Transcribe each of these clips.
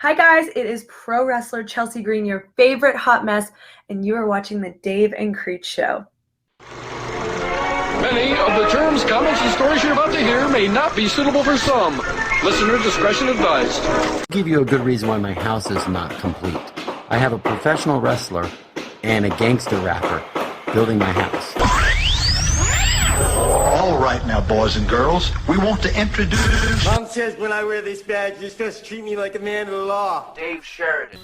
Hi guys, it is pro wrestler Chelsea Green, your favorite hot mess, and you are watching the Dave and Creech Show. Many of the terms, comments, and stories you're about to hear may not be suitable for some. Listener discretion advised. I'll give you a good reason why my house is not complete. I have a professional wrestler and a gangster rapper building my house. All right now, boys and girls, we want to introduce... Mom says when I wear this badge, you're supposed to treat me like a man of the law. Dave Sheridan.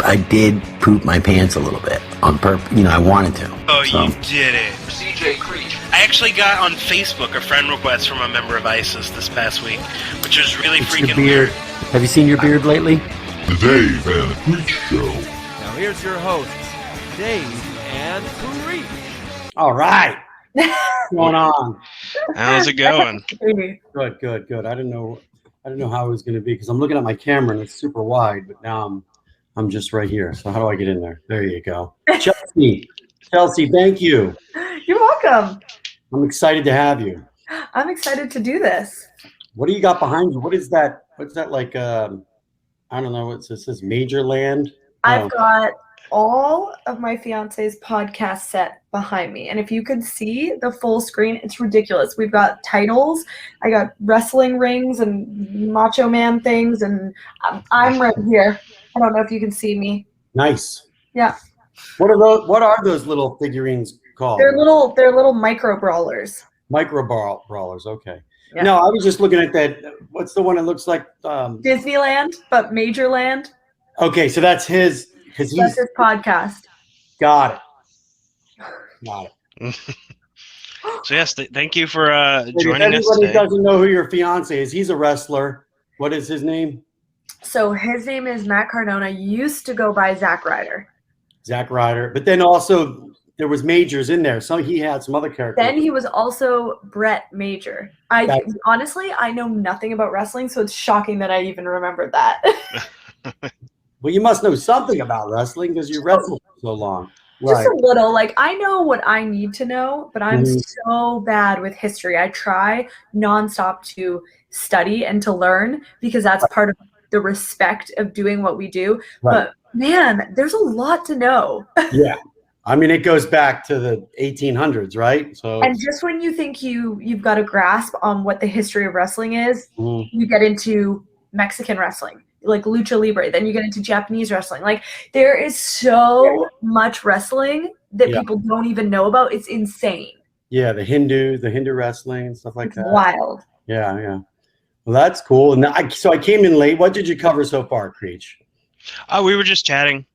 I did poop my pants a little bit on purpose. I wanted to. Oh, so. You did it. CJ Creech. I actually got on Facebook a friend request from a member of ISIS this past week, which was really freaking weird. Have you seen your beard lately? The Dave and Creech Show. Now here's your hosts, Dave and Creech. All right. What's going on? How's it going? Good. I didn't know how it was going to be because I'm looking at my camera and it's super wide, but now I'm just right here. So how do I get in there? There you go. Chelsea, thank you. You're welcome. I'm excited to have you. I'm excited to do this. What do you got behind you? What is that? What's that like? I don't know. It says Major Land. I've got all of my fiance's podcast set behind me, and if you could see the full screen, it's ridiculous. We've got titles, I got wrestling rings and Macho Man things, and I'm right here. I don't know if you can see me. Nice. Yeah. What are those little figurines called? They're little micro brawlers. Micro brawlers. Okay. Yeah. No, I was just looking at that. What's the one that looks like Disneyland, but Majorland. Okay, so that's his. That's his podcast. Got it. So yes, thank you for joining us today. Everybody doesn't know who your fiance is. He's a wrestler. What is his name? So his name is Matt Cardona. Used to go by Zack Ryder. Zack Ryder. But then also there was Majors in there. So he had some other characters. Then he was also Brett Major. Honestly, I know nothing about wrestling, so it's shocking that I even remembered that. Well, you must know something about wrestling because you wrestled for so long. Just a little. Like, I know what I need to know, but I'm so bad with history. I try nonstop to study and to learn because that's part of the respect of doing what we do. Right. But, man, there's a lot to know. Yeah. I mean, it goes back to the 1800s, right? So, and just when you think you've got a grasp on what the history of wrestling is, you get into Mexican wrestling, like lucha libre. Then you get into Japanese wrestling. Like, there is so much wrestling that people don't even know about. It's insane. Yeah, the Hindu wrestling and stuff like that. Wild. Yeah. Well, that's cool. And so I came in late. What did you cover so far, Creech? We were just chatting.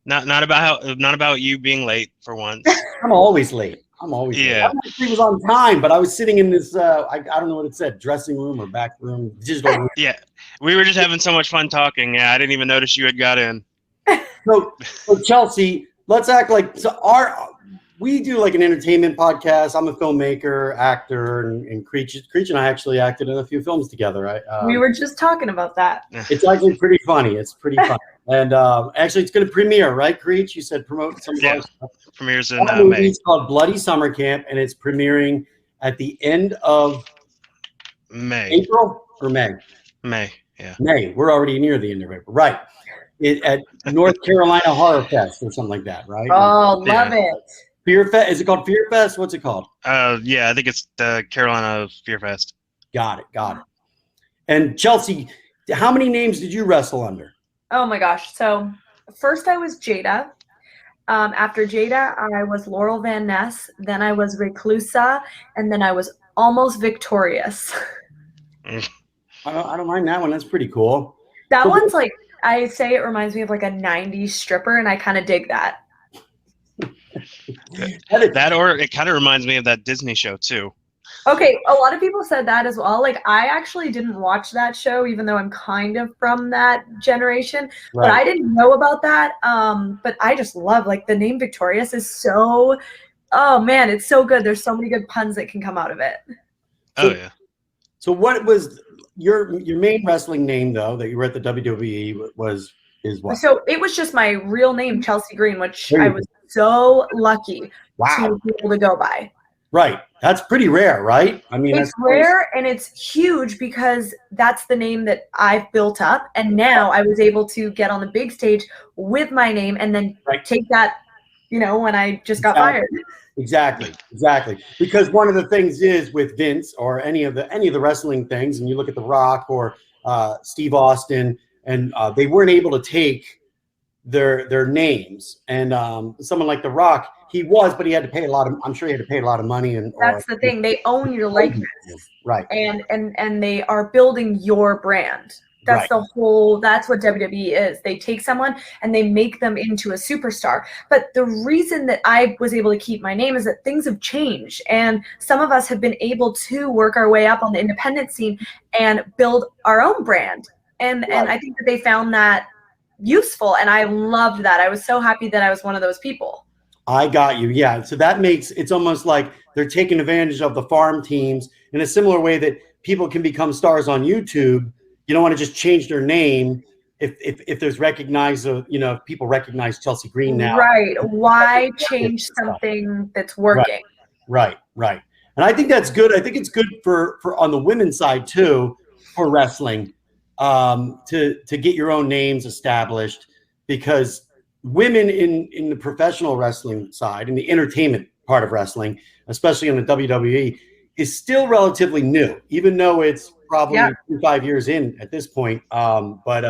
Not about you being late for once. I'm always late. Late. I was on time, but I was sitting in this I don't know what it said, dressing room or back room, digital room. Yeah, we were just having so much fun talking. Yeah, I didn't even notice you had got in. So Chelsea, let's act like we do like an entertainment podcast. I'm a filmmaker, actor, and Creech and I actually acted in a few films together. We were just talking about that. It's actually pretty funny. It's pretty funny. And actually, it's going to premiere, right, Creech? You said promote some of our stuff. Premieres in May. It's called Bloody Summer Camp, and it's premiering at the end of May. April or May? May, yeah. May. We're already near the end of April. Right. At North Carolina Horror Fest or something like that, right? Oh, love it. Fear Fest. Is it called Fear Fest? What's it called? Yeah, I think it's the Carolina Fear Fest. Got it. And Chelsea, how many names did you wrestle under? Oh my gosh. So first I was Jada. After Jada, I was Laurel Van Ness. Then I was Reclusa. And then I was almost Victorious. I don't mind that one. That's pretty cool. That one's like, I say it reminds me of like a 90s stripper, and I kind of dig that. That or it kind of reminds me of that Disney show too. Okay, a lot of people said that as well. Like, I actually didn't watch that show, even though I'm kind of from that generation. Right. But I didn't know about that. But I just love, like, the name Victorious is so, oh man, it's so good. There's so many good puns that can come out of it. Yeah. So what was your main wrestling name though that you were at the WWE is what? So it was just my real name, Chelsea Green, which I was so lucky to be able to go by. Right. That's pretty rare, right? I mean, it's rare and it's huge because that's the name that I've built up. And now I was able to get on the big stage with my name and then take that, when I just got fired. Exactly. Because one of the things is with Vince or any of the wrestling things, and you look at The Rock or Steve Austin, and they weren't able to take their names. And someone like The Rock, but he had to pay I'm sure he had to pay a lot of money. And that's the thing. They own your likeness. Right. And they are building your brand. That's that's what WWE is. They take someone and they make them into a superstar. But the reason that I was able to keep my name is that things have changed. And some of us have been able to work our way up on the independent scene and build our own brand. And I think that they found that useful. And I loved that. I was so happy that I was one of those people. I got you. Yeah. So that makes it's almost like they're taking advantage of the farm teams in a similar way that people can become stars on YouTube. You don't want to just change their name if there's if people recognize Chelsea Green now. Right. Why change something that's working? Right. And I think that's good. I think it's good for on the women's side too, for wrestling, to get your own names established, because women in the professional wrestling side, in the entertainment part of wrestling, especially in the WWE, is still relatively new, even though it's probably 5 years in at this point. But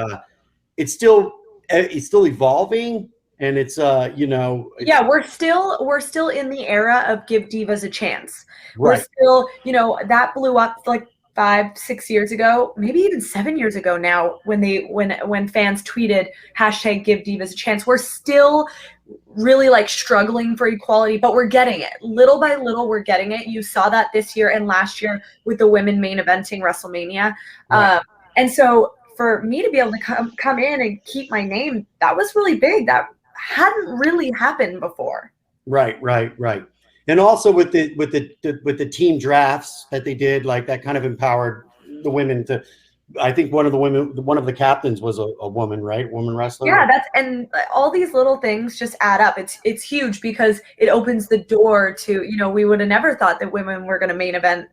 it's still evolving, and it's we're still in the era of give divas a chance. Right. We're still, that blew up like 5-6 years ago, maybe even 7 years ago now, when fans tweeted #give divas a chance. We're still really struggling for equality, but we're getting it little by little. We're getting it. You saw that this year and last year with the women main eventing WrestleMania. Right. And so for me to be able to come in and keep my name, that was really big. That hadn't really happened before. Right. And also with the team drafts that they did, that kind of empowered the women to. I think one of the captains was a woman, right? Woman wrestler. Yeah, and all these little things just add up. It's huge because it opens the door to, we would have never thought that women were going to main event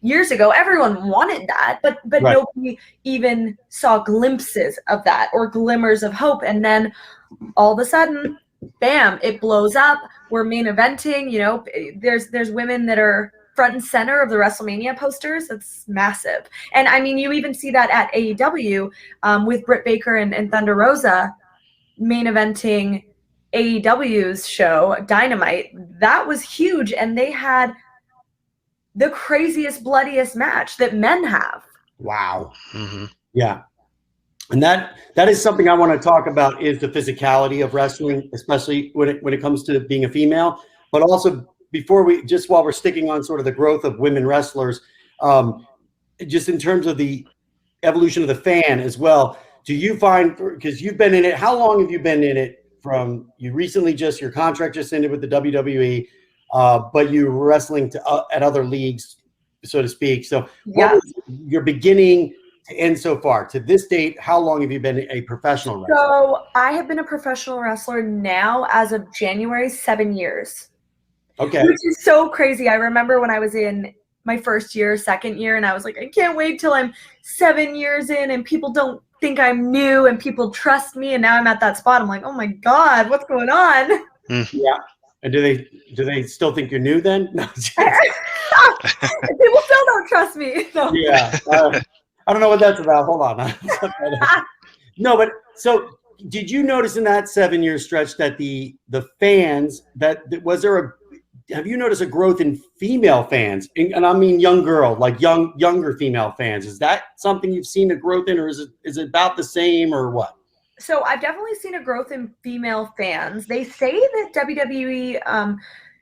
years ago. Everyone wanted that, but nobody even saw glimpses of that or glimmers of hope. And then all of a sudden, bam, it blows up. We're main eventing, there's women that are front and center of the WrestleMania posters. It's massive. And I mean, you even see that at AEW with Britt Baker and Thunder Rosa main eventing AEW's show, Dynamite. That was huge. And they had the craziest, bloodiest match that men have. Wow. Mm-hmm. Yeah. And that is something I want to talk about, is the physicality of wrestling, especially when it comes to being a female, but also while we're sticking on sort of the growth of women wrestlers, just in terms of the evolution of the fan as well, do you find, because you've been in it, how long have you been in it? From you recently your contract just ended with the WWE, but you were wrestling at other leagues, so to speak. So what was your beginning to end so far to this date? How long have you been a professional wrestler? So I have been a professional wrestler now as of January, 7 years. Okay. Which is so crazy. I remember when I was in my first year, second year, and I was like, I can't wait till I'm 7 years in and people don't think I'm new and people trust me. And now I'm at that spot. I'm like, oh my God, what's going on? Yeah. And do they still think you're new then? No. People still don't trust me. So. Yeah. I don't know what that's about. Hold on. No, but so did you notice in that 7-year stretch that the fans, have you noticed a growth in female fans? And I mean young girl, younger female fans. Is that something you've seen a growth in, or is it about the same, or what? So I've definitely seen a growth in female fans. They say that WWE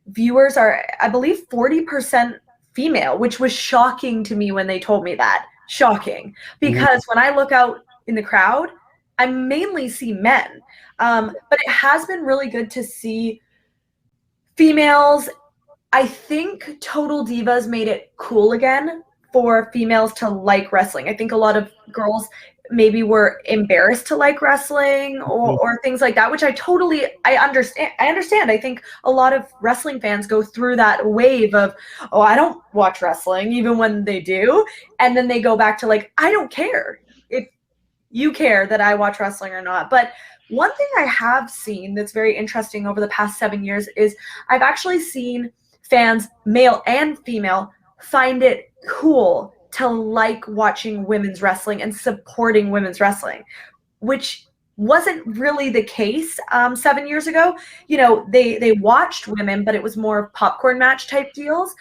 viewers are, I believe, 40% female, which was shocking to me when they told me that. Shocking. Because when I look out in the crowd, I mainly see men. But it has been really good to see females. I think Total Divas made it cool again for females to like wrestling. I think a lot of girls maybe were embarrassed to like wrestling or things like that, which I understand. I think a lot of wrestling fans go through that wave of, oh, I don't watch wrestling, even when they do. And then they go back to like, I don't care if you care that I watch wrestling or not. But one thing I have seen that's very interesting over the past 7 years is I've actually seen fans, male and female, find it cool to like watching women's wrestling and supporting women's wrestling, which wasn't really the case 7 years ago. You know, they watched women, but it was more popcorn match type deals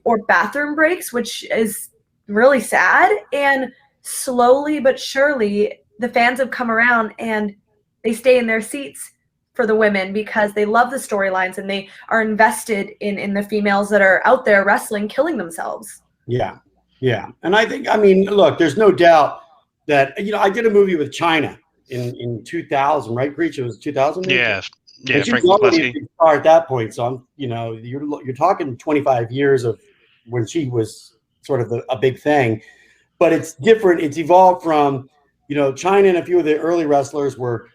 or bathroom breaks, which is really sad. And slowly but surely, the fans have come around and they stay in their seats for the women because they love the storylines and they are invested in the females that are out there wrestling, killing themselves. Yeah. Yeah. And I think, I mean, look, there's no doubt that, you know, I did a movie with China in 2000, right, Creech? It was 2000? Yeah. Yeah, Frank already a big star at that point. So I'm, you know, you're talking 25 years of when she was sort of a big thing. But it's different. It's evolved from, you know, China and a few of the early wrestlers were,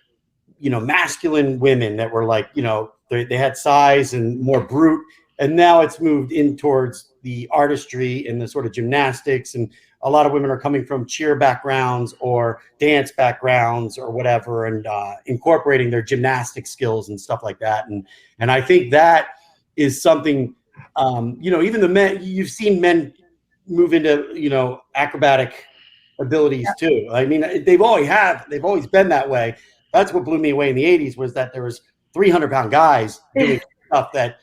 you know, masculine women that were like, you know, they had size and more brute. And now it's moved in towards the artistry and the sort of gymnastics. And a lot of women are coming from cheer backgrounds or dance backgrounds or whatever, and incorporating their gymnastic skills and stuff like that. And I think that is something, you know, even the men, you've seen men move into, you know, acrobatic abilities too. I mean, they've always been that way. That's what blew me away in the 80s was that there was 300-pound guys doing stuff that,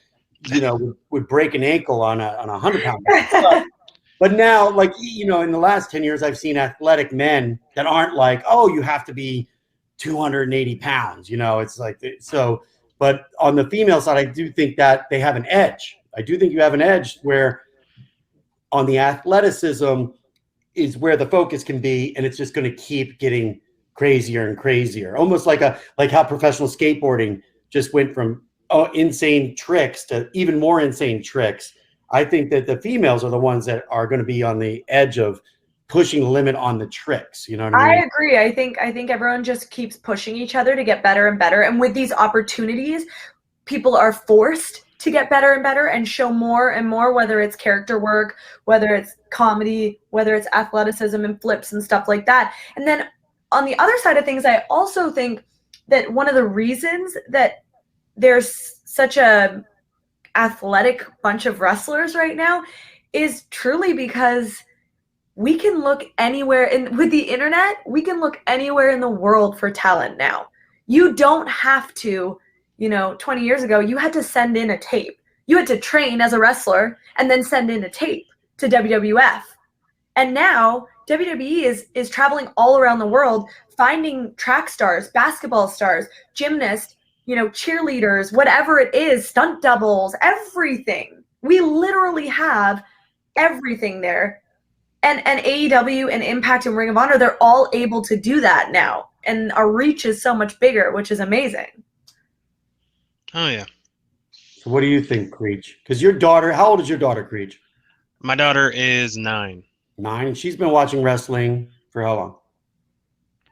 you know, would break an ankle on a 100-pound guy. But now, like, you know, in the last 10 years, I've seen athletic men that aren't like, oh, you have to be 280 pounds. You know, it's like, so, but on the female side, I do think that they have an edge. I do think you have an edge where on the athleticism is where the focus can be. And it's just going to keep getting crazier and crazier. Almost like how professional skateboarding just went from insane tricks to even more insane tricks. I think that the females are the ones that are going to be on the edge of pushing the limit on the tricks. You know what I mean? I agree. I think everyone just keeps pushing each other to get better and better. And with these opportunities, people are forced to get better and better and show more and more, whether it's character work, whether it's comedy, whether it's athleticism and flips and stuff like that. And then on the other side of things, I also think that one of the reasons that there's such a athletic bunch of wrestlers right now is truly because we can look anywhere with the internet, we can look anywhere in the world for talent now. You don't have to, you know, 20 years ago, you had to send in a tape. You had to train as a wrestler and then send in a tape to WWF. And now WWE is traveling all around the world, finding track stars, basketball stars, gymnasts, you know, cheerleaders, whatever it is, stunt doubles, everything. We literally have everything there. And AEW and Impact and Ring of Honor, they're all able to do that now. And our reach is so much bigger, which is amazing. Oh, yeah. So what do you think, Creech? Because your daughter, how old is your daughter, Creech? My daughter is 9. 9. And she's been watching wrestling for how long?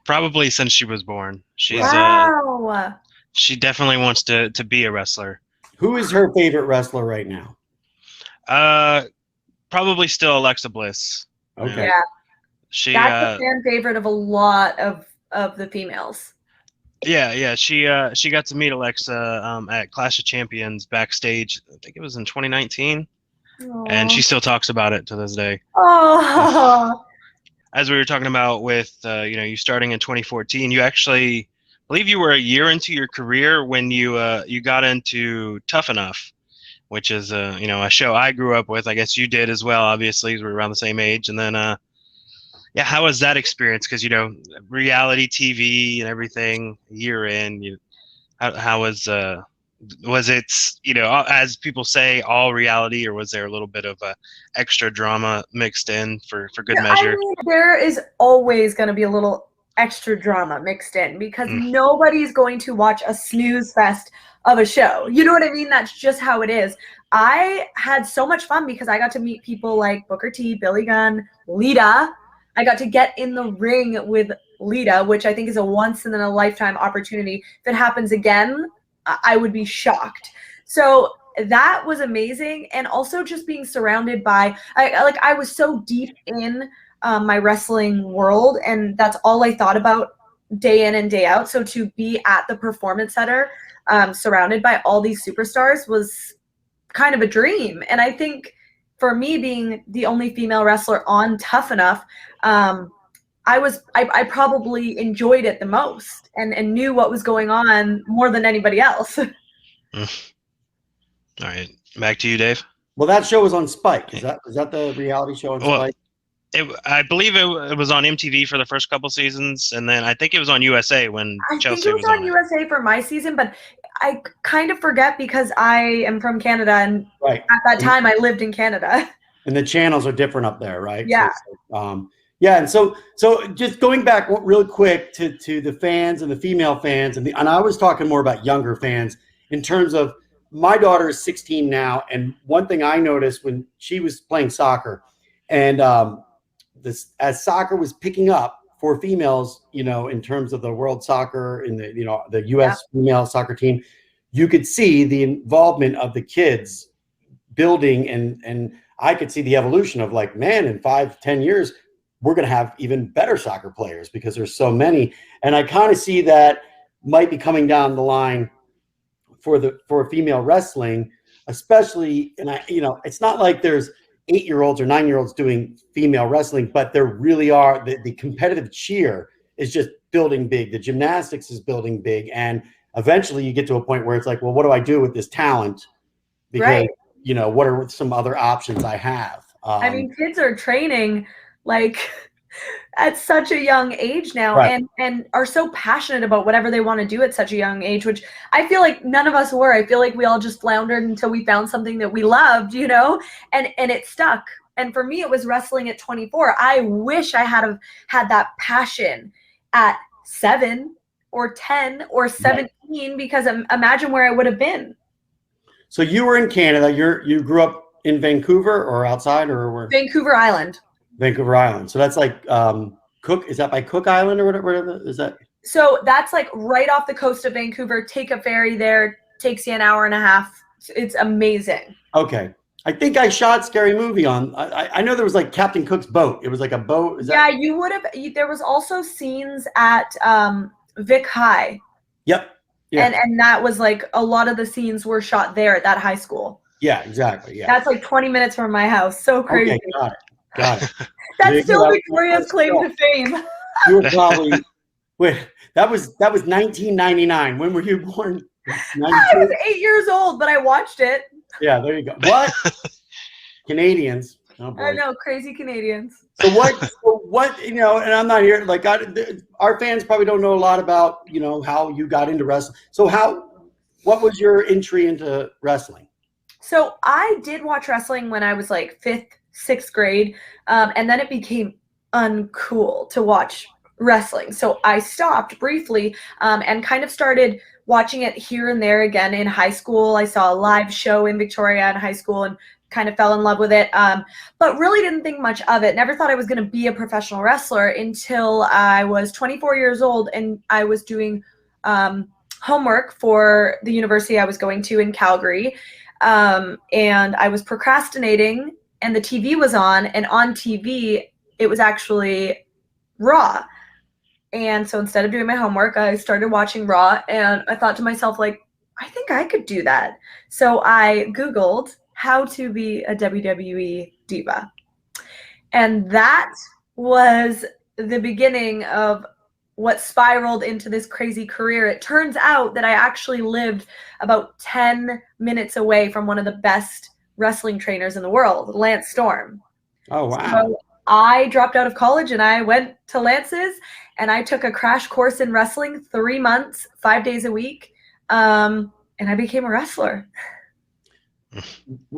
Probably since she was born. She's wow. She definitely wants to be a wrestler. Who is her favorite wrestler right now? Probably still Alexa Bliss. Okay. Yeah. That's a fan favorite of a lot of the females. Yeah. She got to meet Alexa at Clash of Champions backstage. I think it was in 2019. Aww. And she still talks about it to this day. Oh. As we were talking about with you know, you starting in 2014, you actually, I believe you were a year into your career when you got into Tough Enough, which is you know, a show I grew up with. I guess you did as well, obviously, we're around the same age. And then yeah, how was that experience? Because, you know, reality TV and everything, a year in, how was it, you know, as people say, all reality, or was there a little bit of extra drama mixed in for good measure? I mean, there is always going to be a little extra drama mixed in because nobody's going to watch a snooze fest of a show. You know what I mean? That's just how it is. I had so much fun because I got to meet people like Booker T, Billy Gunn, Lita, I got to get in the ring with Lita, which I think is a once in a lifetime opportunity. If it happens again, I would be shocked. So that was amazing. And also just being surrounded by, I was so deep in my wrestling world, and that's all I thought about day in and day out. So to be at the Performance Center, surrounded by all these superstars, was kind of a dream. And I think for me, being the only female wrestler on Tough Enough, I probably enjoyed it the most and knew what was going on more than anybody else. All right, back to you, Dave. Well, that show was on Spike. Is that the reality show on Spike? I believe it was on MTV for the first couple seasons, and then I think it was on USA when Chelsea think it was on USA for my season, but I kind of forget because I am from Canada, and at that time I lived in Canada. And the channels are different up there, right? Yeah. So, yeah, and so just going back real quick to the fans and the female fans, and I was talking more about younger fans in terms of my daughter is 16 now, and one thing I noticed when she was playing soccer, and as soccer was picking up for females, in terms of the world soccer in the U.S. female soccer team, you could see the involvement of the kids building, and I could see the evolution of like, man, in 5-10 years, we're going to have even better soccer players because there's so many. And I kind of see that might be coming down the line for female wrestling, especially. And it's not like there's 8-year-olds or 9-year-olds doing female wrestling, but there really are. The competitive cheer is just building big. The gymnastics is building big. And eventually you get to a point where it's like, well, what do I do with this talent? Because, what are some other options I have? I mean, kids are training like at such a young age now, and are so passionate about whatever they want to do at such a young age, which I feel like none of us were. I feel like we all just floundered until we found something that we loved, and it stuck. And for me, it was wrestling at 24. I wish I had that passion at 7 or 10 or 17, because imagine where I would have been. So you were in Canada. You grew up in Vancouver or outside, or where? Vancouver Island. Vancouver Island. So that's like Cook. Is that by Cook Island or whatever? Is that? So that's like right off the coast of Vancouver. Take a ferry there. Takes you an hour and a half. It's amazing. Okay. I think I shot Scary Movie on. I know there was like Captain Cook's boat. It was like a boat. You would have. There was also scenes at Vic High. Yep. Yeah. And that was like a lot of the scenes were shot there at that high school. Yeah, exactly. Yeah. That's like 20 minutes from my house. So crazy. Okay, got it. That's still Victoria's claim to fame. You were probably that was 1999. When were you born? I was 8 years old, but I watched it. Yeah, there you go. What? Canadians. Oh boy. I know, crazy Canadians. So what, and I'm not here, like, our fans probably don't know a lot about, how you got into wrestling. So what was your entry into wrestling? So I did watch wrestling when I was like 5th, 6th grade. And then it became uncool to watch wrestling. So I stopped briefly and kind of started watching it here and there again in high school. I saw a live show in Victoria in high school and kind of fell in love with it, but really didn't think much of it. Never thought I was going to be a professional wrestler until I was 24 years old, and I was doing homework for the university I was going to in Calgary, and I was procrastinating, and the TV was on, and on TV it was actually Raw. And so instead of doing my homework, I started watching Raw, and I thought to myself, like, I think I could do that. So I Googled how to be a WWE diva. And that was the beginning of what spiraled into this crazy career. It turns out that I actually lived about 10 minutes away from one of the best wrestling trainers in the world, Lance Storm. Oh, wow. So I dropped out of college and I went to Lance's, and I took a crash course in wrestling, 3 months, 5 days a week. And I became a wrestler.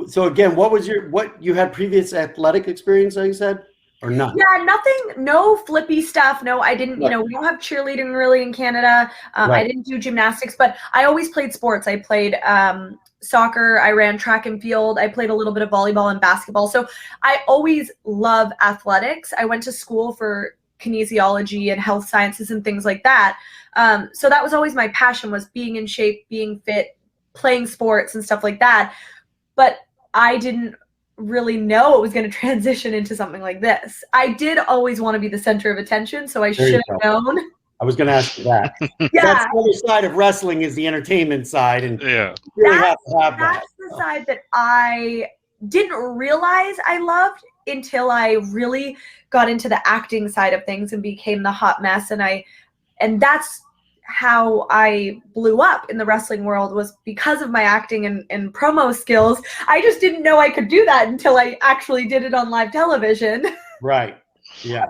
So again, what you had previous athletic experience, like you said? or none? Yeah, nothing, no flippy stuff. No, I didn't, Right. we don't have cheerleading really in Canada. I Right. didn't do gymnastics, but I always played sports. I played soccer, I ran track and field, I played a little bit of volleyball and basketball. So I always love athletics. I went to school for kinesiology and health sciences and things like that. So that was always my passion, was being in shape, being fit, playing sports and stuff like that. But I didn't really know it was going to transition into something like this. I did always want to be the center of attention, so I should have known. I was going to ask you that. Yeah. That's the other side of wrestling, is the entertainment side, and Yeah. you really have to have that. That's the side that I didn't realize I loved until I really got into the acting side of things and became the hot mess. And that's how I blew up in the wrestling world, was because of my acting and promo skills. I just didn't know I could do that until I actually did it on live television. Right. Yeah.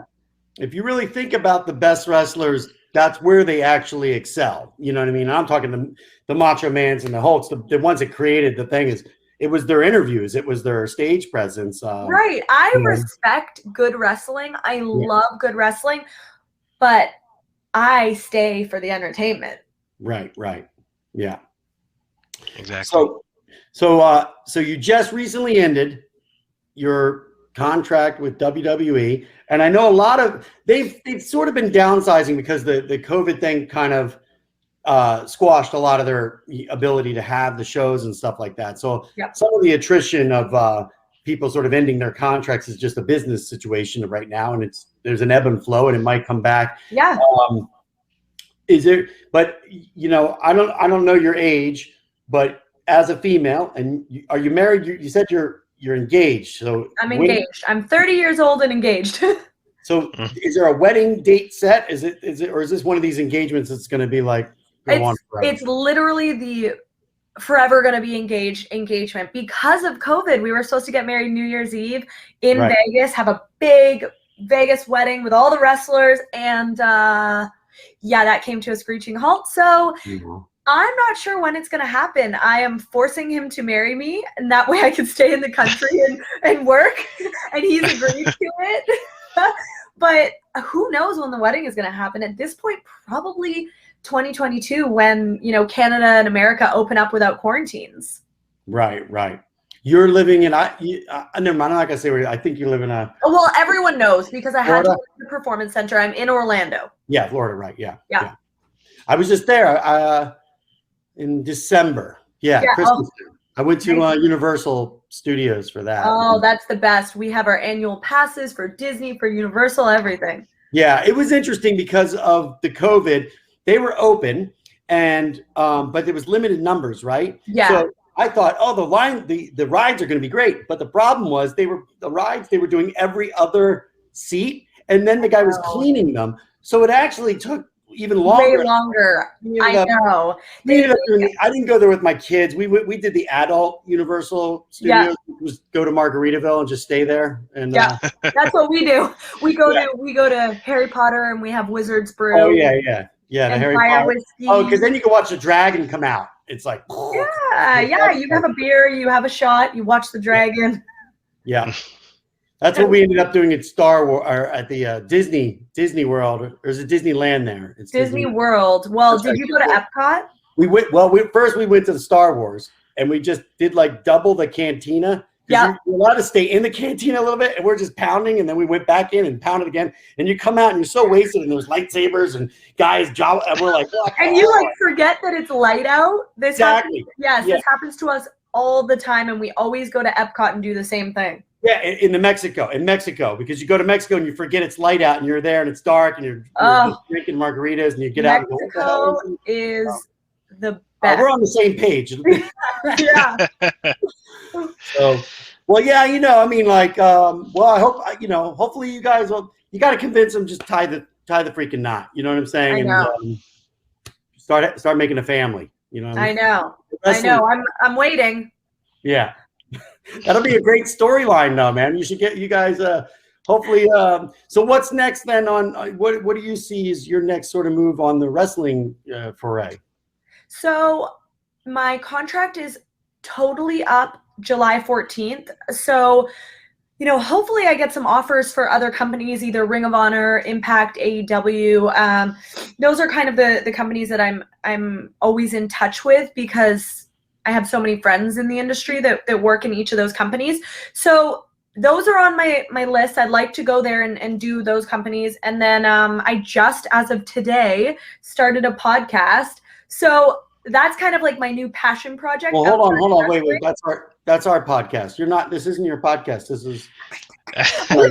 If you really think about the best wrestlers, that's where they actually excel. You know what I mean? I'm talking the Macho Mans and the Hulks, the ones that created the thing. It was their interviews. It was their stage presence. Right. I respect good wrestling. I love good wrestling, but I stay for the entertainment. Right. Yeah. Exactly. So you just recently ended your contract with WWE, and I know a lot of they've sort of been downsizing because the COVID thing kind of squashed a lot of their ability to have the shows and stuff like that. So some of the attrition of people sort of ending their contracts is just a business situation right now, and there's an ebb and flow, and it might come back. Yeah. Is there? But I don't know your age, but as a female, and are you married? You said you're engaged. So I'm engaged. I'm 30 years old and engaged. So is there a wedding date set? Is it, or is this one of these engagements that's going to be like go on forever? It's literally the forever going to be engaged engagement. Because of COVID, we were supposed to get married New Year's Eve in Vegas, have a big Vegas wedding with all the wrestlers, and that came to a screeching halt. So I'm not sure when it's going to happen. I am forcing him to marry me, and that way I can stay in the country and work, and he's agreed to it. But who knows when the wedding is going to happen? At this point, probably 2022, when Canada and America open up without quarantines. Right. You're living in never mind. I'm not gonna say where. I think you live in a. Well, everyone knows because I had Florida? to go to the performance center. I'm in Orlando. Yeah, Florida. Right. Yeah. I was just there in December. Yeah. Christmas. I went to Universal Studios for that. Oh, that's the best. We have our annual passes for Disney, for Universal, everything. Yeah, it was interesting because of the COVID. They were open, and but there was limited numbers, right? Yeah. So I thought, the rides are going to be great, but the problem was they were doing every other seat, and then the guy was cleaning them, so it actually took even longer. Way longer. I know. I didn't go there with my kids. We did the adult Universal Studios. Was go to Margaritaville and just stay there. And that's what we do. We go to Harry Potter, and we have Wizard's Brew. Oh yeah. The Harry Potter. Whiskey. Oh, because then you can watch the dragon come out. It's like you have a beer, you have a shot, you watch the dragon. Yeah. That's what we ended up doing at Star Wars, or at the Disney World, or is it Disneyland there? It's Disney World. Well, did you go to Epcot? We went. Well, first we went to the Star Wars, and we just did like double the cantina. Yeah, you're allowed to stay in the cantina a little bit, and we're just pounding, and then we went back in and pounded again, and you come out and you're so wasted, and there's lightsabers and guys, and we're like, and you forget that it's light out. This exactly. This happens to us all the time, and we always go to Epcot and do the same thing. Yeah, in Mexico, because you go to Mexico and you forget it's light out, and you're there and it's dark, and you're drinking margaritas, and you get out. Mexico is the best. We're on the same page. Yeah. So, I hope, hopefully you guys you got to convince them, just tie the freaking knot. You know what I'm saying? I know. And start making a family. You know what I mean? I know. I'm waiting. Yeah. That'll be a great storyline though, man. You should get you guys, hopefully. So what's next then what do you see as your next sort of move on the wrestling foray? So my contract is totally up July 14th. So, hopefully I get some offers for other companies, either Ring of Honor, Impact, AEW. Those are kind of the companies that I'm always in touch with, because I have so many friends in the industry that work in each of those companies. So those are on my list. I'd like to go there and do those companies. And then I just, as of today, started a podcast. So that's kind of like my new passion project. Well, hold on. Wait. That's our podcast. This isn't your podcast. This is this is where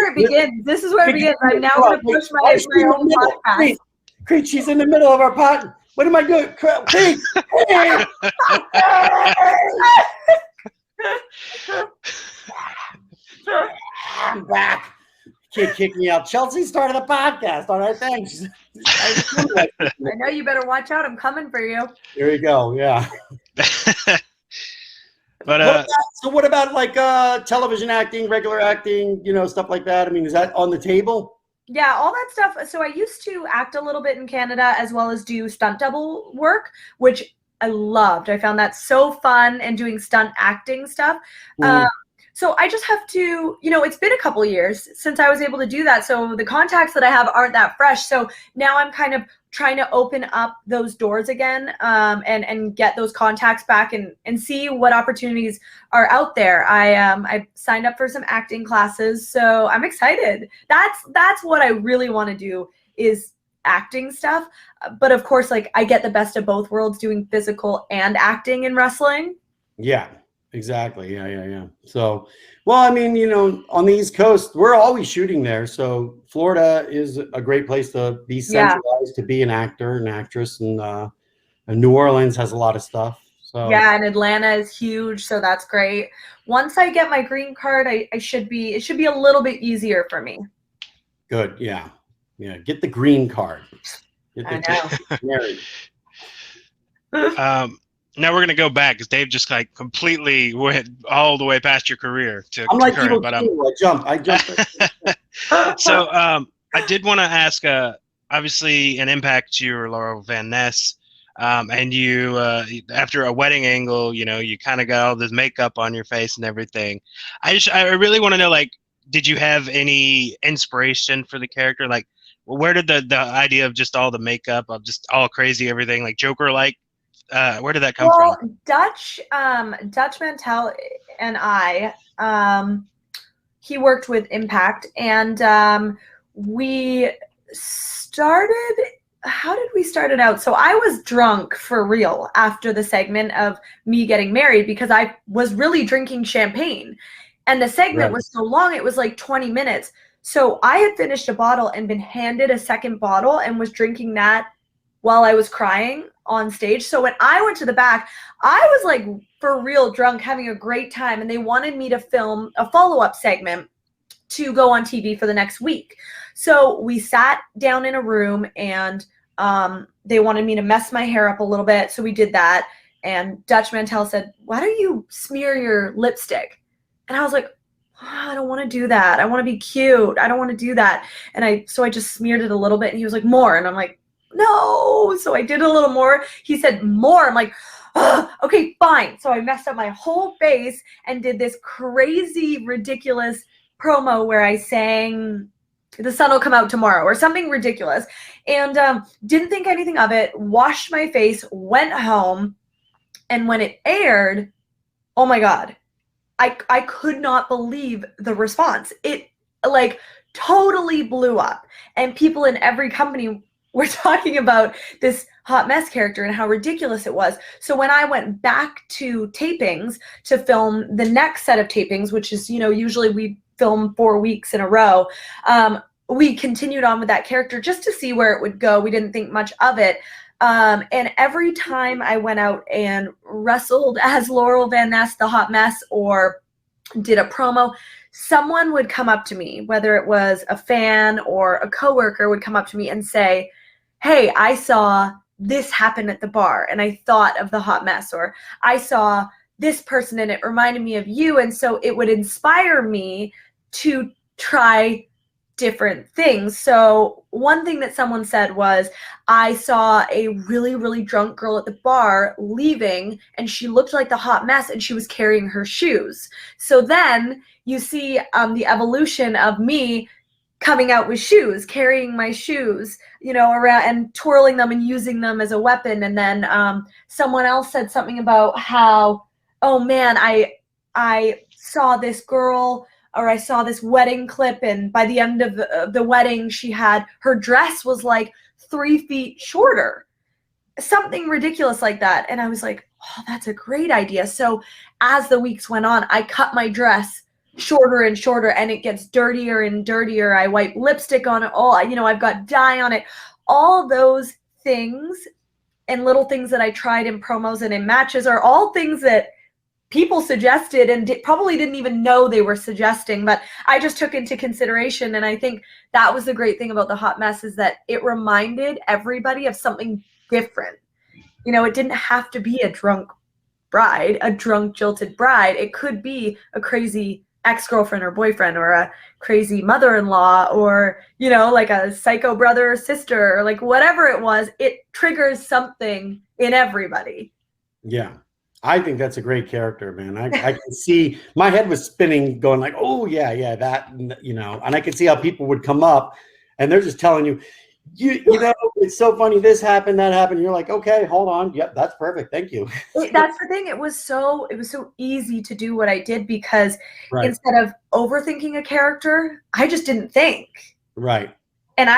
it begins. This is where it begins. I'm now going to push my own podcast. Creech, she's in the middle of our pod. What am I doing? Creech! Hey! I'm back. Can't kick me out. Chelsea started the podcast. All right, thanks. I know, you better watch out. I'm coming for you. There you go. Yeah. But what about like television acting, regular acting, stuff like that? I mean, is that on the table? Yeah, all that stuff. So I used to act a little bit in Canada, as well as do stunt double work, which I loved. I found that so fun, and doing stunt acting stuff. So I just have to, it's been a couple years since I was able to do that. So the contacts that I have aren't that fresh. So now I'm kind of trying to open up those doors again, and get those contacts back and see what opportunities are out there. I signed up for some acting classes, so I'm excited. That's what I really want to do, is acting stuff. But of course, like, I get the best of both worlds, doing physical and acting in wrestling. Yeah. Exactly. Yeah. So, well, I mean, on the East Coast, we're always shooting there. So Florida is a great place to be centralized, to be an actor, an actress. And New Orleans has a lot of stuff. So yeah, and Atlanta is huge. So that's great. Once I get my green card, it should be a little bit easier for me. Good. Yeah. Get the green card. I know. Now we're gonna go back, because Dave just like completely went all the way past your career to I'm like current. But I jumped. So I did want to ask. Obviously, an Impact, you were Laurel Van Ness, and you after a wedding angle, you kind of got all this makeup on your face and everything. I really want to know, like, did you have any inspiration for the character? Like, where did the idea of just all the makeup, of just all crazy everything, like Joker, like? Where did that come from? Dutch Mantel and I, he worked with Impact, and we started. How did we start it out? So I was drunk for real after the segment of me getting married, because I was really drinking champagne, and the segment was so long, it was like 20 minutes. So I had finished a bottle and been handed a second bottle and was drinking that while I was crying on stage. So when I went to the back, I was like for real drunk, having a great time, and they wanted me to film a follow-up segment to go on TV for the next week. So we sat down in a room, and they wanted me to mess my hair up a little bit. So we did that, and Dutch Mantel said, "Why don't you smear your lipstick?" And I was like, "Oh, I don't want to do that. I want to be cute. I don't want to do that." And I just smeared it a little bit, and he was like, "More." And I'm like, "No." So I did a little more. He said, "More." I'm like, "Oh, okay, fine." So I messed up my whole face and did this crazy, ridiculous promo where I sang "The Sun Will Come Out Tomorrow" or something ridiculous, and didn't think anything of it, washed my face, went home, and when it aired, oh my God, I could not believe the response. It like totally blew up, and people in every company were talking about this hot mess character and how ridiculous it was. So when I went back to tapings to film the next set of tapings, which is, usually we film 4 weeks in a row, we continued on with that character just to see where it would go. We didn't think much of it. And every time I went out and wrestled as Laurel Van Ness, the hot mess, or did a promo, someone would come up to me, whether it was a fan or a coworker would come up to me and say, "Hey, I saw this happen at the bar and I thought of the hot mess," or "I saw this person and it reminded me of you." And so it would inspire me to try different things. So one thing that someone said was, I saw a really, really drunk girl at the bar leaving, and she looked like the hot mess, and she was carrying her shoes. So then you see the evolution of me coming out with shoes, carrying my shoes, you know, around and twirling them and using them as a weapon. And then someone else said something about how, oh man, I saw this girl, or I saw this wedding clip, and by the end of the wedding, her dress was like 3 feet shorter, something ridiculous like that. And I was like, oh, that's a great idea. So as the weeks went on, I cut my dress shorter and shorter, and it gets dirtier and dirtier. I wipe lipstick on it. I've got dye on it. All those things and little things that I tried in promos and in matches are all things that people suggested and probably didn't even know they were suggesting, but I just took into consideration. And I think that was the great thing about the hot mess, is that it reminded everybody of something different. You know, it didn't have to be a drunk bride, a drunk, jilted bride. It could be a crazy ex-girlfriend or boyfriend, or a crazy mother-in-law, or, you know, like a psycho brother or sister, or like whatever it was. It triggers something in everybody. Yeah. I think that's a great character, man. I can see, my head was spinning going like, oh yeah, that, you know, and I could see how people would come up and they're just telling you, you know, it's so funny, this happened, that happened. You're like, okay, hold on. Yep, that's perfect. Thank you. That's the thing. It was so easy to do what I did, because instead of overthinking a character, I just didn't think. Right. And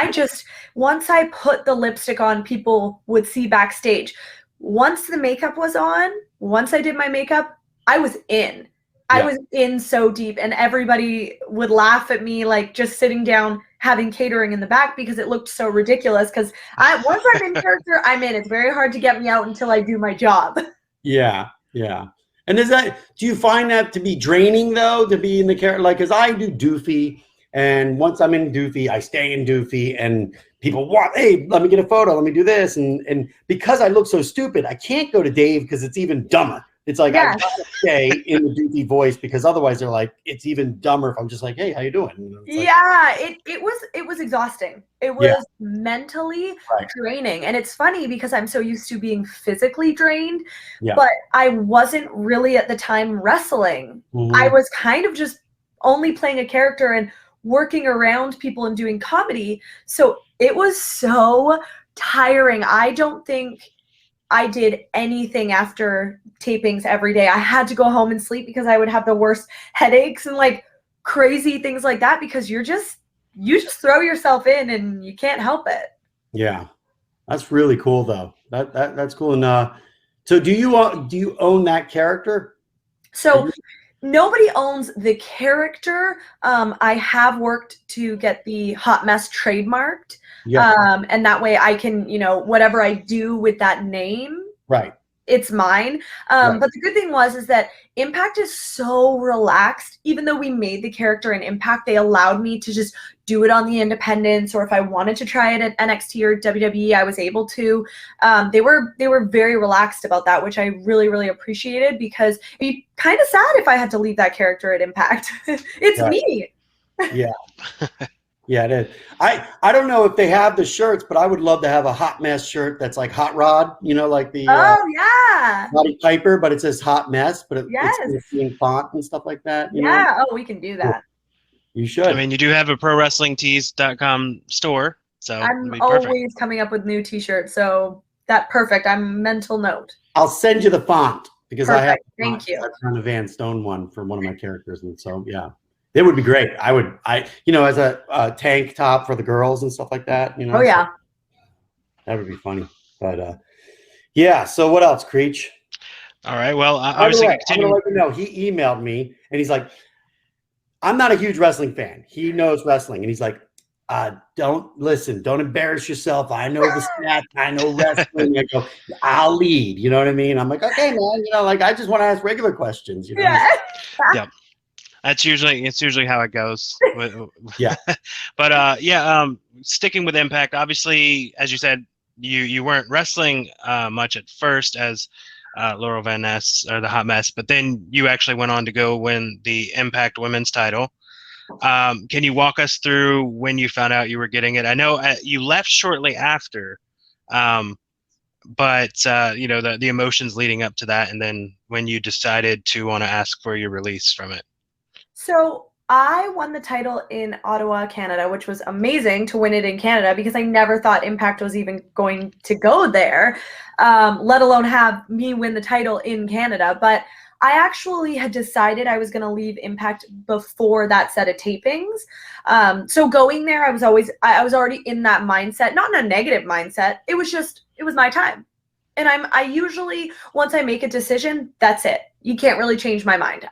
once I put the lipstick on, people would see backstage. Once the makeup was on, once I did my makeup, I was in. I was in so deep, and everybody would laugh at me, like just sitting down having catering in the back, because it looked so ridiculous. Because once I'm in character, I'm in. It's very hard to get me out until I do my job. Yeah. And do you find that to be draining though, to be in the character? Like, because I do Doofy, and once I'm in Doofy, I stay in Doofy, and people want, hey, let me get a photo, let me do this, and because I look so stupid, I can't go to Dave because it's even dumber. It's like, I gotta stay in the Doofy voice, because otherwise they're like, it's even dumber if I'm just like, hey, how you doing? It was exhausting. It was mentally draining. And it's funny because I'm so used to being physically drained, but I wasn't really at the time wrestling. I was kind of just only playing a character and working around people and doing comedy. So it was so tiring. I don't think I did anything after tapings every day. I had to go home and sleep because I would have the worst headaches and like crazy things like that, because you just throw yourself in and you can't help it. Yeah. That's really cool though. That's cool. And so do you own that character? So nobody owns the character. I have worked to get the hot mess trademarked. And that way I can, you know, whatever I do with that name, it's mine. But the good thing is that Impact is so relaxed. Even though we made the character in Impact, they allowed me to just do it on the independents, or if I wanted to try it at NXT or WWE, I was able to. They were very relaxed about that, which I really, really appreciated, because it'd be kind of sad if I had to leave that character at Impact. It's me. Yeah. Yeah, it is. I don't know if they have the shirts, but I would love to have a Hot Mess shirt that's like Hot Rod, you know, like the Roddy Piper, but it says Hot Mess, but it's in font and stuff like that. You know? Oh, we can do that. You should. I mean, you do have a ProWrestlingTees.com store, so I'm always coming up with new T-shirts, so perfect. I'm mental note. I'll send you the font, because I have Thank you. a Van Stone one for one of my characters, and so it would be great. You know, as a tank top for the girls and stuff like that, you know. Oh yeah. So that would be funny. But yeah, so what else, Creech? All right. Well, obviously, I'm gonna let you know, he emailed me and he's like, I'm not a huge wrestling fan. He knows wrestling, and he's like, don't embarrass yourself. I know the stats. I know wrestling. I go, I'll lead. You know what I mean? I'm like, okay, man. You know, like, I just want to ask regular questions. You know? Yep. It's usually how it goes. Yeah. But sticking with Impact, obviously, as you said, you weren't wrestling much at first as Laurel Van Ness or the Hot Mess, but then you actually went on to go win the Impact Women's title. Can you walk us through when you found out you were getting it? I know you left shortly after, but the emotions leading up to that, and then when you decided to want to ask for your release from it. So I won the title in Ottawa, Canada, which was amazing to win it in Canada because I never thought Impact was even going to go there, let alone have me win the title in Canada. But I actually had decided I was going to leave Impact before that set of tapings. So going there, I was already in that mindset, not in a negative mindset. It was my time. And I usually, once I make a decision, that's it. You can't really change my mind.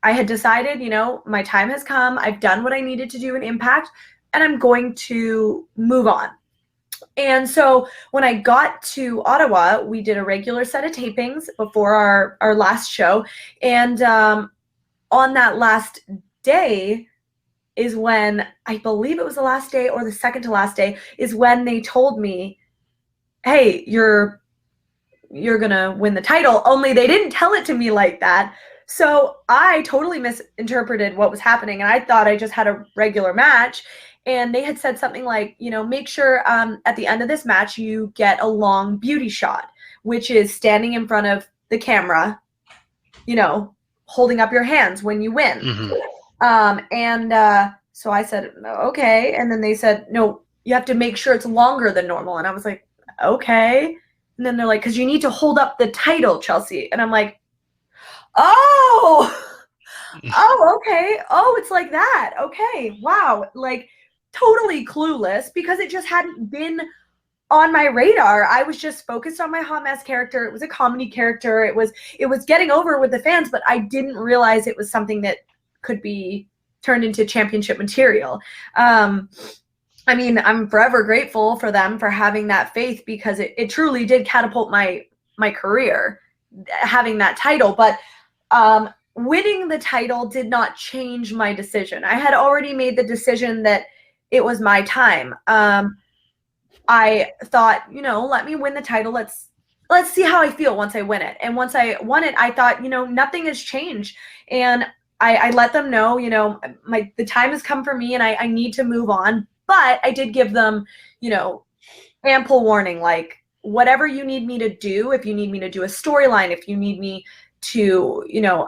I had decided, my time has come. I've done what I needed to do in Impact, and I'm going to move on. And so when I got to Ottawa, we did a regular set of tapings before our last show. And on that last day is when, I believe it was the last day or the second to last day, is when they told me, hey, you're going to win the title. Only they didn't tell it to me like that. So I totally misinterpreted what was happening, and I thought I just had a regular match. And they had said something like, make sure at the end of this match you get a long beauty shot, which is standing in front of the camera, holding up your hands when you win. Mm-hmm. So I said, okay. And then they said, no, you have to make sure it's longer than normal. And I was like, okay. And then they're like, because you need to hold up the title, Chelsea. And I'm like, oh, okay. Oh, it's like that. Okay. Wow. Like totally clueless because it just hadn't been on my radar. I was just focused on my hot mess character. It was a comedy character. It was getting over with the fans, but I didn't realize it was something that could be turned into championship material. I'm forever grateful for them for having that faith because it truly did catapult my career, having that title. But winning the title did not change my decision. I had already made the decision that it was my time. I thought, let me win the title. Let's see how I feel once I win it. And once I won it, I thought, nothing has changed. And I let them know, the time has come for me and I need to move on. But I did give them, ample warning, like whatever you need me to do, if you need me to do a storyline, if you need me to,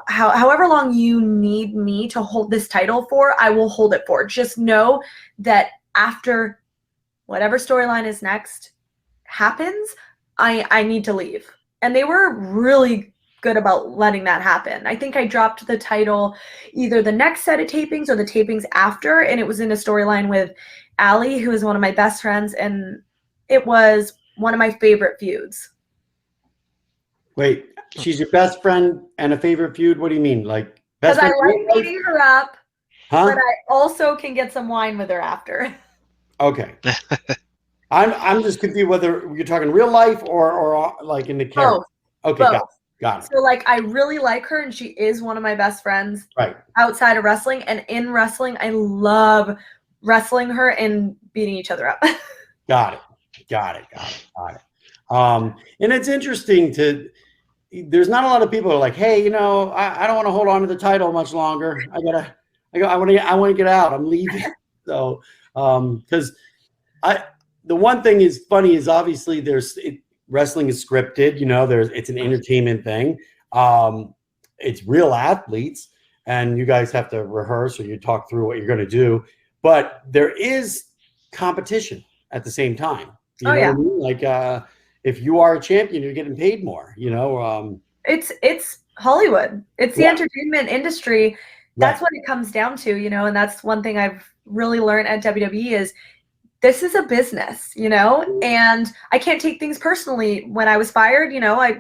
however long you need me to hold this title for, I will hold it for. Just know that after whatever storyline is next happens, I need to leave. And they were really good about letting that happen. I think I dropped the title either the next set of tapings or the tapings after, and it was in a storyline with Allie, who is one of my best friends, and it was one of my favorite feuds. Wait, she's your best friend and a favorite feud? What do you mean? Like best friend? Because I like beating her up, but I also can get some wine with her after. Okay. I'm just confused whether you're talking real life or like in the character. Okay, got it. So I really like her, and she is one of my best friends outside of wrestling. And in wrestling, I love wrestling her and beating each other up. Got it. And it's interesting there's not a lot of people who are like, hey, I don't want to hold on to the title much longer. I want to get out. I'm leaving. So, because the one thing is funny is obviously wrestling is scripted, it's an entertainment thing. It's real athletes and you guys have to rehearse or you talk through what you're going to do, but there is competition at the same time. You know what I mean? Like, if you are a champion, you're getting paid more, it's Hollywood. It's the entertainment industry. That's what it comes down to, and that's one thing I've really learned at WWE is this is a business, and I can't take things personally. When I was fired,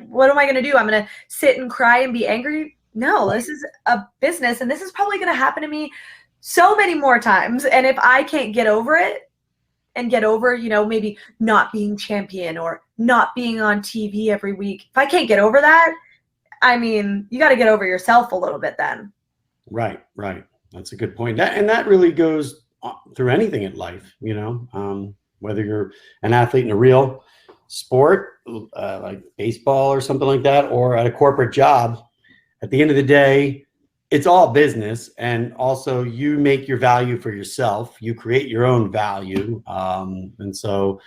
what am I going to do? I'm going to sit and cry and be angry? No, this is a business, and this is probably going to happen to me so many more times. And if I can't get over it and get over, maybe not being champion or not being on TV every week, if I can't get over that, you got to get over yourself a little bit then. Right. That's a good point. That really goes through anything in life, whether you're an athlete in a real sport like baseball or something like that, or at a corporate job. At the end of the day, it's all business, and also you make your value for yourself. You create your own value, and so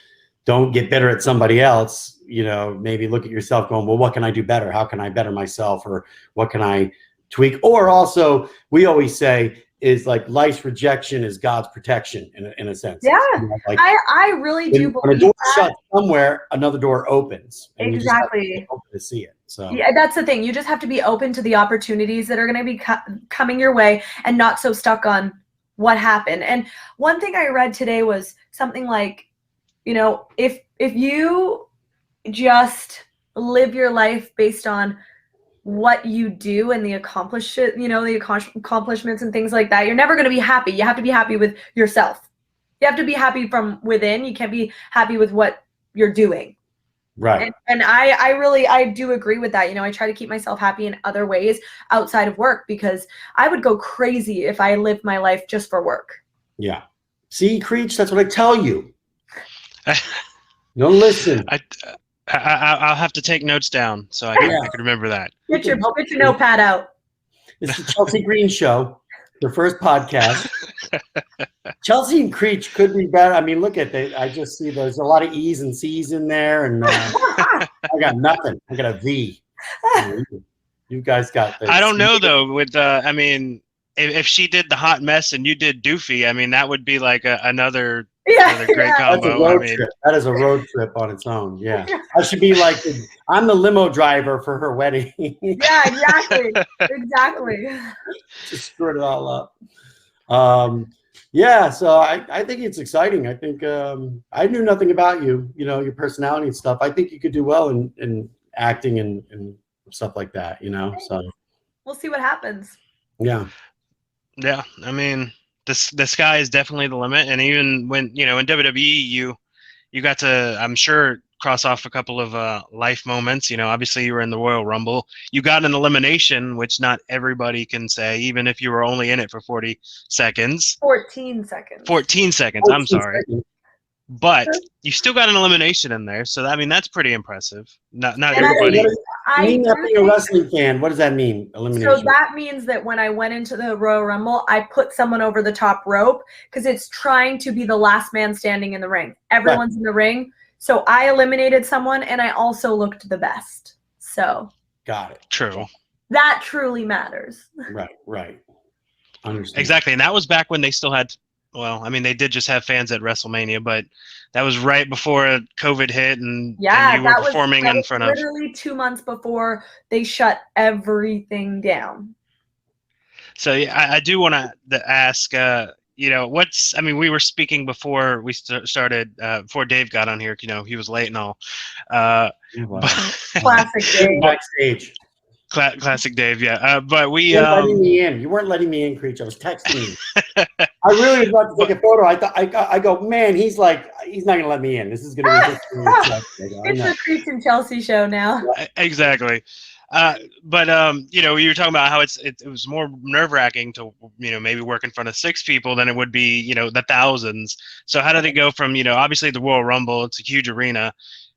don't get better at somebody else. Maybe look at yourself going, well, what can I do better? How can I better myself? Or what can I tweak? Or also, we always say is like life's rejection is God's protection in a sense. Yeah, like I really do when a believe door that. shuts somewhere, another door opens. And Exactly. You just have to be open to see it. So yeah, that's the thing. You just have to be open to the opportunities that are going to be coming your way, and not so stuck on what happened. And one thing I read today was something like, if you just live your life based on what you do and the accomplishments and things like that, you're never going to be happy. You have to be happy with yourself. You have to be happy from within. You can't be happy with what you're doing. right. And I do agree with that. I try to keep myself happy in other ways outside of work, because I would go crazy if I lived my life just for work. Yeah. See, Creech, that's what I tell you. Don't listen. I'll have to take notes down so I can remember that. Get your notepad out. It's the Chelsea Green Show, their first podcast. Chelsea and Creech could be better. I mean, look at it. I just see there's a lot of E's and C's in there, and I got nothing. I got a V. You guys got this. I don't know though. With I mean, if she did the hot mess and you did Doofy, I mean, that would be like another great combo. That's a road trip. That is a road trip on its own. Yeah, I should be like I'm the limo driver for her wedding. Yeah, exactly. Just screwed it all up. Yeah, so I think it's exciting. I think I knew nothing about you, your personality and stuff. I think you could do well in acting and stuff like that, So We'll see what happens. Yeah. Yeah, I mean, the sky is definitely the limit, and even when in WWE, you got to, I'm sure, cross off a couple of life moments. Obviously you were in the Royal Rumble. You got an elimination, which not everybody can say, even if you were only in it for 40 seconds. 14 seconds. 14 seconds. I'm sorry. But you still got an elimination in there, so I mean that's pretty impressive. Not everybody. Being a wrestling fan, what does that mean? Elimination. So that means that when I went into the Royal Rumble, I put someone over the top rope, because it's trying to be the last man standing in the ring. Everyone's in the ring, so I eliminated someone, and I also looked the best. So got it. True. That truly matters. Right. Understand. Exactly, and that was back when they still had. Well, I mean, they did just have fans at WrestleMania, but that was right before COVID hit, and you were performing in front of. Literally 2 months before they shut everything down. So yeah, I do want to ask, what's? I mean, we were speaking before we started, before Dave got on here. He was late and all. Classic Dave. Backstage. Classic Dave, yeah. But we you weren't letting me in. You weren't letting me in, Creech. I was texting you. I really was about to take a photo. I thought I go, man. He's not gonna let me in. This is gonna be. It's the Creech and Chelsea show now. Exactly. But you were talking about how it was more nerve-wracking to maybe work in front of 6 people than it would be the thousands. So how did it go from obviously the Royal Rumble? It's a huge arena.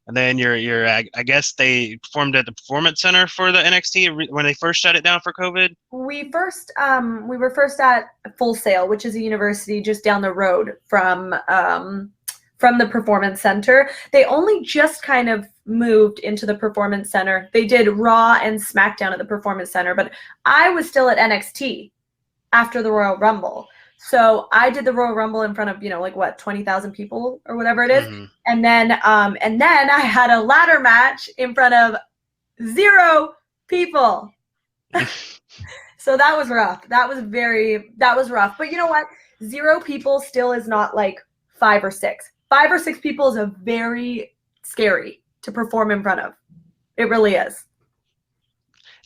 And then I guess they performed at the Performance Center for the NXT when they first shut it down for COVID. We were first at Full Sail, which is a university just down the road from the Performance Center. They only just kind of moved into the Performance Center. They did Raw and SmackDown at the Performance Center, but I was still at NXT after the Royal Rumble. So I did the Royal Rumble in front of 20,000 people or whatever it is. Mm-hmm. And then I had a ladder match in front of 0 people. So that was rough. That was rough. But you know what? 0 people still is not like 5 or 6. 5 or 6 people is a very scary to perform in front of. It really is.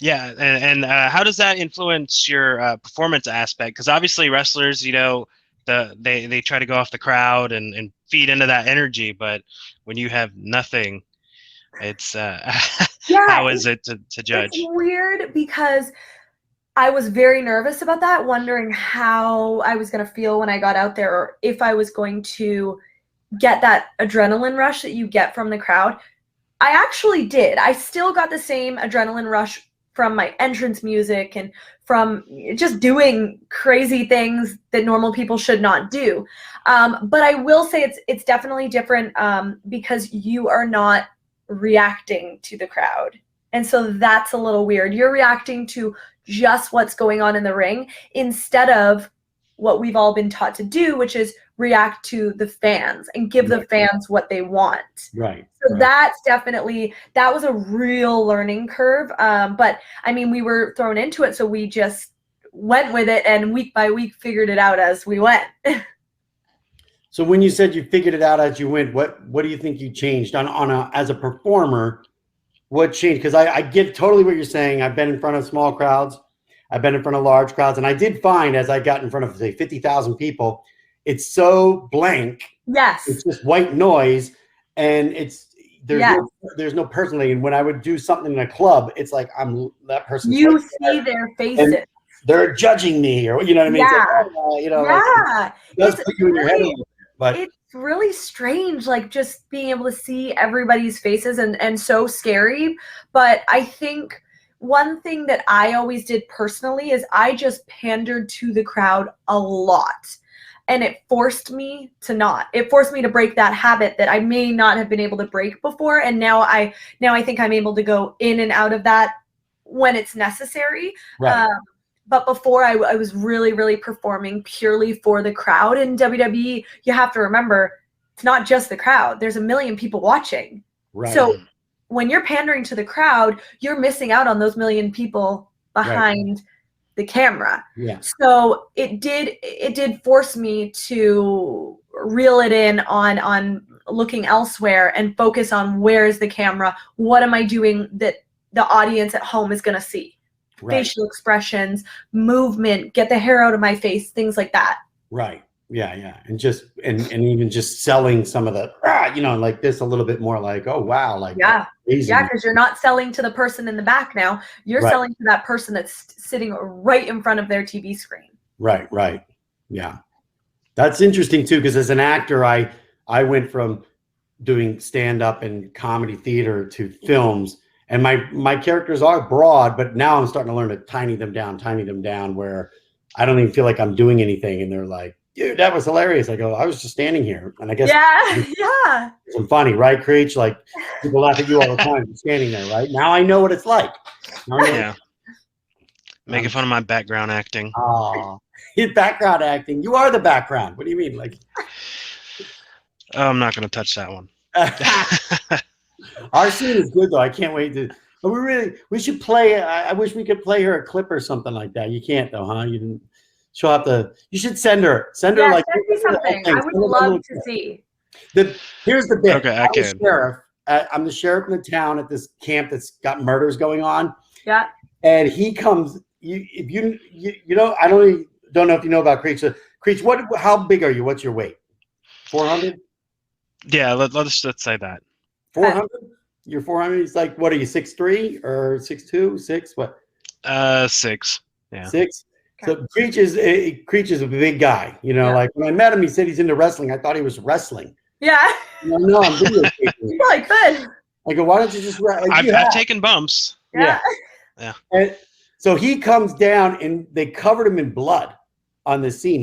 Yeah, and how does that influence your performance aspect? Because obviously wrestlers, they try to go off the crowd and feed into that energy, but when you have nothing, it's how is it to judge? It's weird because I was very nervous about that, wondering how I was going to feel when I got out there, or if I was going to get that adrenaline rush that you get from the crowd. I actually did. I still got the same adrenaline rush from my entrance music and from just doing crazy things that normal people should not do. But I will say it's definitely different because you are not reacting to the crowd. And so that's a little weird. You're reacting to just what's going on in the ring instead of what we've all been taught to do, which is react to the fans and give the fans what they want. Right. So that's definitely, that was a real learning curve. But I mean, we were thrown into it, so we just went with it and week by week figured it out as we went. So when you said you figured it out as you went, what do you think you changed as a performer? What changed? Because I get totally what you're saying. I've been in front of small crowds. I've been in front of large crowds. And I did find as I got in front of, say, 50,000 people, it's so blank. Yes. It's just white noise. And there's no personality. And when I would do something in a club, it's like I'm that person. You see their faces. They're judging me, or you know what I mean? Yeah. It's like, you know, yeah. like, it does put you in your head a little bit, but it's really strange, like just being able to see everybody's faces and so scary. But I think one thing that I always did personally is I just pandered to the crowd a lot. And it forced me to not. It forced me to break that habit that I may not have been able to break before. And now I think I'm able to go in and out of that when it's necessary. right. But before I was really, really performing purely for the crowd. In WWE, you have to remember, it's not just the crowd. There's a million people watching. Right. So when you're pandering to the crowd, you're missing out on those million people behind the camera. Yeah. So it did force me to reel it in on looking elsewhere and focus on where is the camera? What am I doing that the audience at home is going to see? Right. Facial expressions, movement, get the hair out of my face, things like that. Right. Yeah. And even just selling some of the, like this a little bit more like, oh, wow. Like, crazy. Yeah, because you're not selling to the person in the back now. You're selling to that person that's sitting right in front of their TV screen. Right. Yeah. That's interesting too, because as an actor, I went from doing stand-up and comedy theater to films. And my characters are broad, but now I'm starting to learn to tiny them down where I don't even feel like I'm doing anything. And they're like, dude, that was hilarious. I go, I was just standing here. And I guess yeah. It's funny, right, Creech? Like people laugh at you all the time standing there, right? Now I know what it's like. Yeah. Making fun of my background acting. Oh, background acting. You are the background. What do you mean? Like, oh, I'm not going to touch that one. Our scene is good though. I can't wait to. But we should play. I wish we could play her a clip or something like that. You can't though, huh? You didn't. She'll have to. You should send her. Send her like. Send me something. I would love to see. Here's the bit. Okay, I can. I'm the sheriff in the town at this camp that's got murders going on. Yeah. And he comes. You know, I don't know if you know about Creech. So, Creech, how big are you? What's your weight? 400. Yeah, let's say that. 400. You're 400. He's like, what are you? 6'3" or 6'2"? 6 what? 6. Yeah. 6. Okay. So Creech is a big guy. You know, like when I met him, he said he's into wrestling. I thought he was wrestling. Yeah. No, I'm videotaping. You probably could. I go, why don't you just? Like, I've taken bumps. Yeah. And so he comes down, and they covered him in blood on the scene.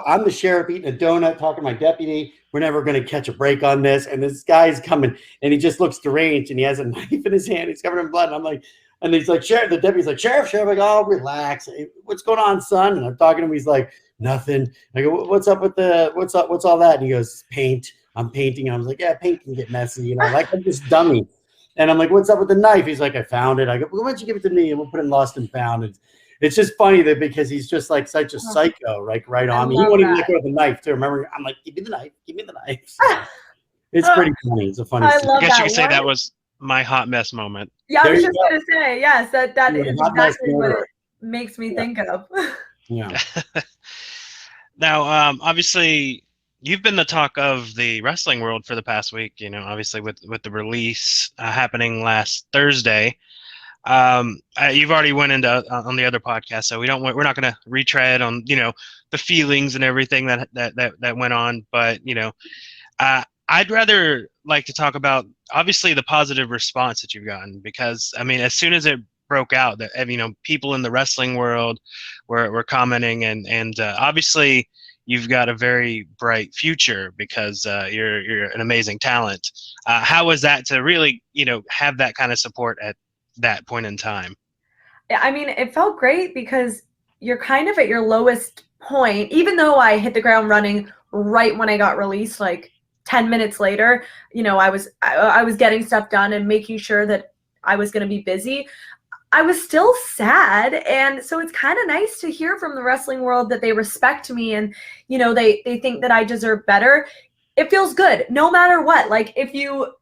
I'm the sheriff eating a donut, talking to my deputy. We're never going to catch a break on this. And this guy's coming, and he just looks deranged, and he has a knife in his hand. He's covered in blood. And I'm like, and he's like, Sheriff. The deputy's like, Sheriff. I'm like, oh, relax. What's going on, son? And I'm talking to him. He's like, nothing. I go, what's up with what's all that? And he goes, paint. I'm painting. And I was like, yeah, paint can get messy. You know, like I'm just dummy. And I'm like, what's up with the knife? He's like, I found it. I go, well, why don't you give it to me? And we'll put it in Lost and Found. And it's just funny that because he's just like such a psycho, like right on me. He won't even let go of the knife too. Remember, I'm like, give me the knife. Give me the knife. So, it's pretty funny. It's a funny story. I guess you could say that was my hot mess moment. Yeah, I was just going to say, yes, that is exactly what it makes me think of. Yeah. Now, obviously, you've been the talk of the wrestling world for the past week. You know, obviously with the release happening last Thursday. You've already went into on the other podcast, so we're not going to retread on the feelings and everything that went on. But I'd rather like to talk about obviously the positive response that you've gotten, because I mean, as soon as it broke out, that people in the wrestling world were commenting, and obviously you've got a very bright future because you're an amazing talent. How was that to really have that kind of support at that point in time? I mean, it felt great because you're kind of at your lowest point, even though I hit the ground running right when I got released, like 10 minutes later. I was getting stuff done and making sure that I was going to be busy. I was still sad, and so it's kind of nice to hear from the wrestling world that they respect me and they think that I deserve better. It feels good no matter what. Like if you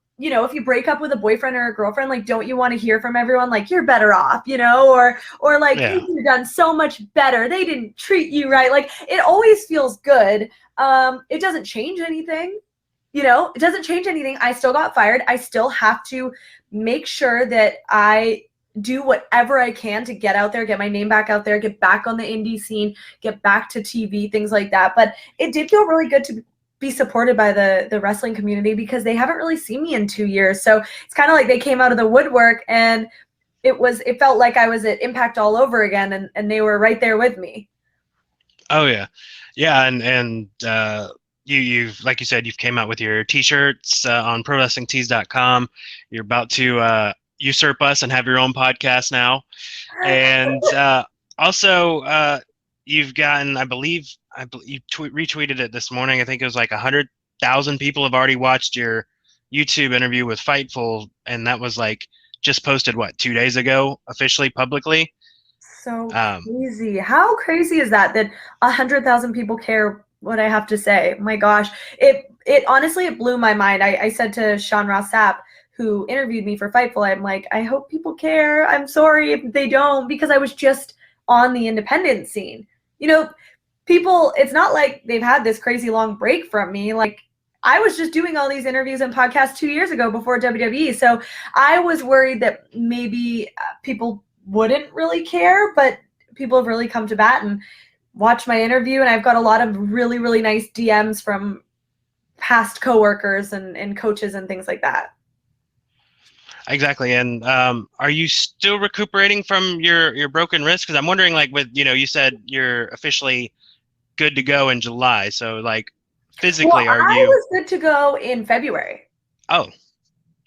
break up with a boyfriend or a girlfriend, like, don't you want to hear from everyone like you're better off, or like Yeah. you could have done so much better, they didn't treat you right. Like it always feels good. It doesn't change anything. It doesn't change anything. I still got fired. I still have to make sure that I do whatever I can to get out there, get my name back out there, get back on the indie scene, get back to TV, things like that. But it did feel really good to be supported by the wrestling community because they haven't really seen me in 2 years. So it's kind of like they came out of the woodwork, and it felt like I was at Impact all over again, and they were right there with me. Oh yeah. And you've, like you said, you've came out with your t-shirts on prowrestlingtees.com. You're about to usurp us and have your own podcast now, and also you've gotten, I believe you retweeted it this morning. I think it was like 100,000 people have already watched your YouTube interview with Fightful, and that was like just posted 2 days ago, officially, publicly. So crazy. How crazy is that 100,000 people care what I have to say? My gosh, it honestly, it blew my mind. I said to Sean Ross Sapp, who interviewed me for Fightful, I'm like, I hope people care. I'm sorry if they don't, because I was just on the independent scene. People, it's not like they've had this crazy long break from me. Like, I was just doing all these interviews and podcasts 2 years ago before WWE. So I was worried that maybe people wouldn't really care, but people have really come to bat and watched my interview. And I've got a lot of really, really nice DMs from past coworkers and coaches and things like that. Exactly. And are you still recuperating from your broken wrist? Because I'm wondering, like, with you said you're officially good to go in July. So, like, physically, well, are you? I was good to go in February. Oh,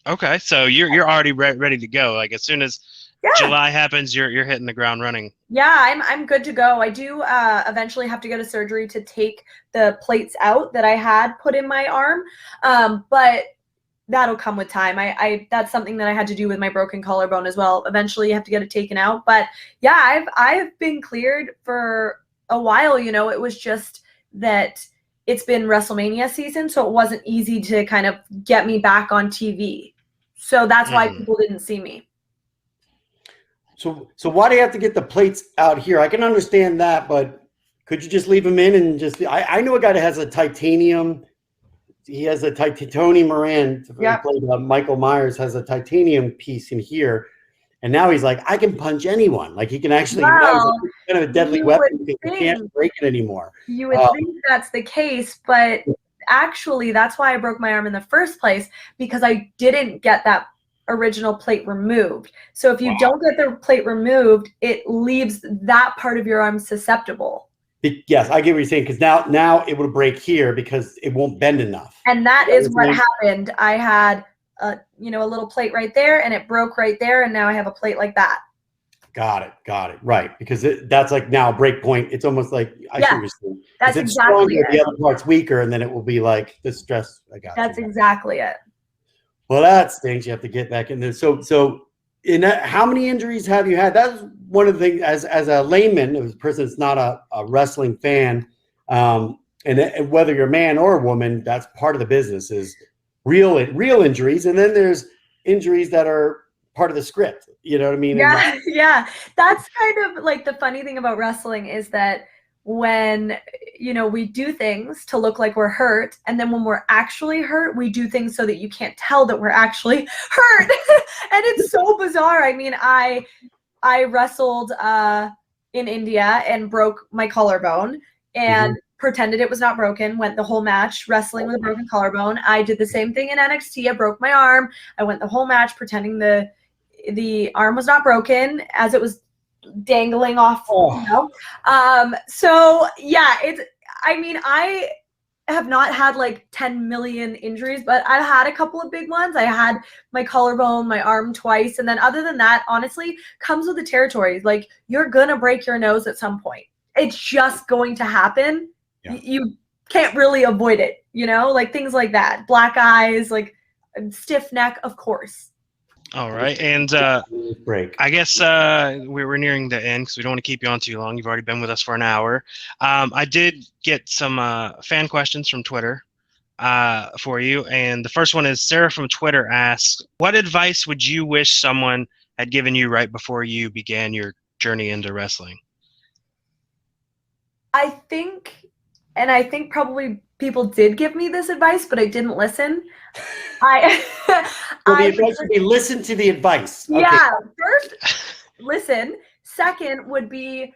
okay. So you're already ready to go. Like, as soon as July happens, you're hitting the ground running. Yeah, I'm good to go. I do eventually have to go to surgery to take the plates out that I had put in my arm, but that'll come with time. I that's something that I had to do with my broken collarbone as well. Eventually you have to get it taken out. But yeah, I've been cleared for a while. It was just that it's been WrestleMania season, so it wasn't easy to kind of get me back on TV. So that's why people didn't see me. So why do you have to get the plates out here? I can understand that, but could you just leave them in and just? I know a guy that has a titanium. He has a Tony Moran, who played Michael Myers, has a titanium piece in here, and now he's like, I can punch anyone. Like he can actually, now he's kind of a deadly weapon because he can't break it anymore. You would think that's the case, but actually, that's why I broke my arm in the first place, because I didn't get that original plate removed. So if you don't get the plate removed, it leaves that part of your arm susceptible. Yes, I get what you're saying, because now it will break here because it won't bend enough. And that is what happened. I had a little plate right there, and it broke right there, and now I have a plate like that. Got it. Right, because that's like now a break point. It's almost like I see what you're saying. That's it's exactly stronger, it. the other part's weaker, and then it will be like the stress. That's exactly it. Well, that stinks. You have to get back in there. So in that, how many injuries have you had? That's one of the things, as a layman, as a person that's not a wrestling fan, and whether you're a man or a woman, that's part of the business, is real injuries. And then there's injuries that are part of the script. You know what I mean? Yeah. That's kind of like the funny thing about wrestling is that when, we do things to look like we're hurt, and then when we're actually hurt, we do things so that you can't tell that we're actually hurt. And it's so bizarre. I mean, I wrestled in India and broke my collarbone and pretended it was not broken, went the whole match wrestling with a broken collarbone. I did the same thing in NXT. I broke my arm. I went the whole match pretending the arm was not broken as it was dangling off. Oh. You know? So yeah, I have not had like 10 million injuries, but I've had a couple of big ones. I had my collarbone, my arm twice. And then other than that, honestly, comes with the territory. Like, you're going to break your nose at some point. It's just going to happen. Yeah. You can't really avoid it, you know, like things like that. Black eyes, like stiff neck, of course. All right, and break. I guess we're nearing the end because we don't want to keep you on too long. You've already been with us for an hour. I did get some fan questions from Twitter for you, and the first one is Sarah from Twitter asks, what advice would you wish someone had given you right before you began your journey into wrestling? I think probably people did give me this advice, but I didn't listen. The advice would be listen to the advice. Okay. Yeah, first, listen. Second would be,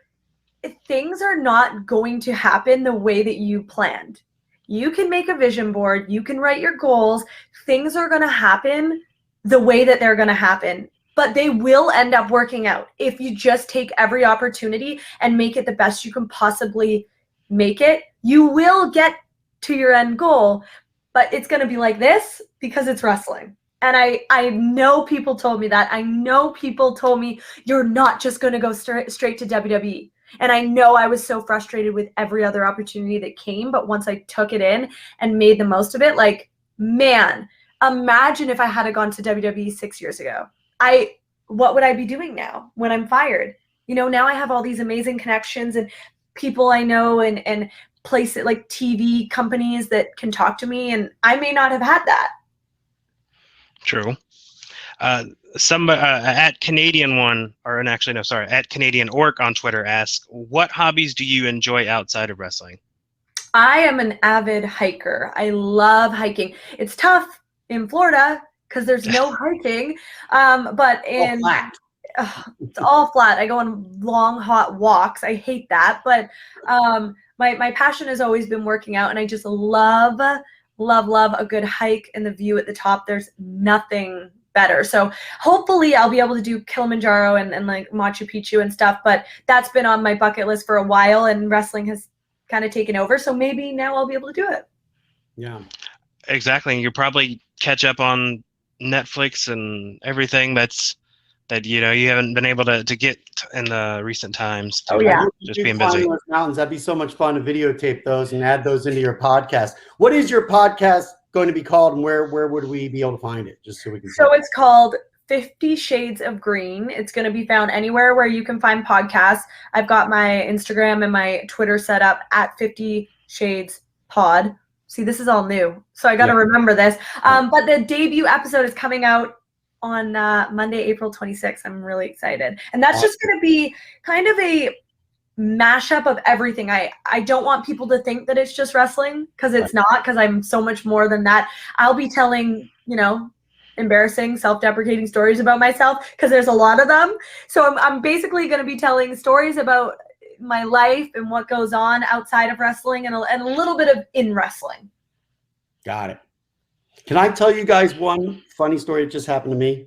things are not going to happen the way that you planned. You can make a vision board. You can write your goals. Things are going to happen the way that they're going to happen. But they will end up working out if you just take every opportunity and make it the best you can possibly make it. You will get to your end goal, but it's going to be like this because it's wrestling. And I know people told me that. I know people told me, you're not just going to go straight to WWE. And I know I was so frustrated with every other opportunity that came. But once I took it in and made the most of it, like, man, imagine if I had gone to WWE 6 years ago. What would I be doing now when I'm fired? You know, now I have all these amazing connections and people I know and places like TV companies that can talk to me, and I may not have had that. True. Somebody at Canadian at Canadian Orc on Twitter asks, what hobbies do you enjoy outside of wrestling? I am an avid hiker. I love hiking. It's tough in Florida because there's no hiking, but in it's all flat. I go on long, hot walks. I hate that, but my passion has always been working out, and I just love a good hike and the view at the top. There's nothing better. So hopefully I'll be able to do Kilimanjaro and like Machu Picchu and stuff, but that's been on my bucket list for a while, and wrestling has kind of taken over. So maybe now I'll be able to do it. Yeah, exactly. And you'll probably catch up on Netflix and everything that you know you haven't been able to get in the recent times. Just being busy. Mountains, that'd be so much fun to videotape those and add those into your podcast. What is your podcast going to be called, and where would we be able to find it? Just so we can. So it's called 50 Shades of Green. It's going to be found anywhere where you can find podcasts. I've got my Instagram and my Twitter set up at 50 Shades Pod. See, this is all new, so I got to remember this. But the debut episode is coming out on Monday, April 26th. I'm really excited. And that's just going to be kind of a mashup of everything. I don't want people to think that it's just wrestling, because it's not, because I'm so much more than that. I'll be telling, you know, embarrassing, self-deprecating stories about myself, because there's a lot of them. So I'm basically going to be telling stories about my life and what goes on outside of wrestling, and a little bit of in wrestling. Got it. Can I tell you guys one funny story that just happened to me?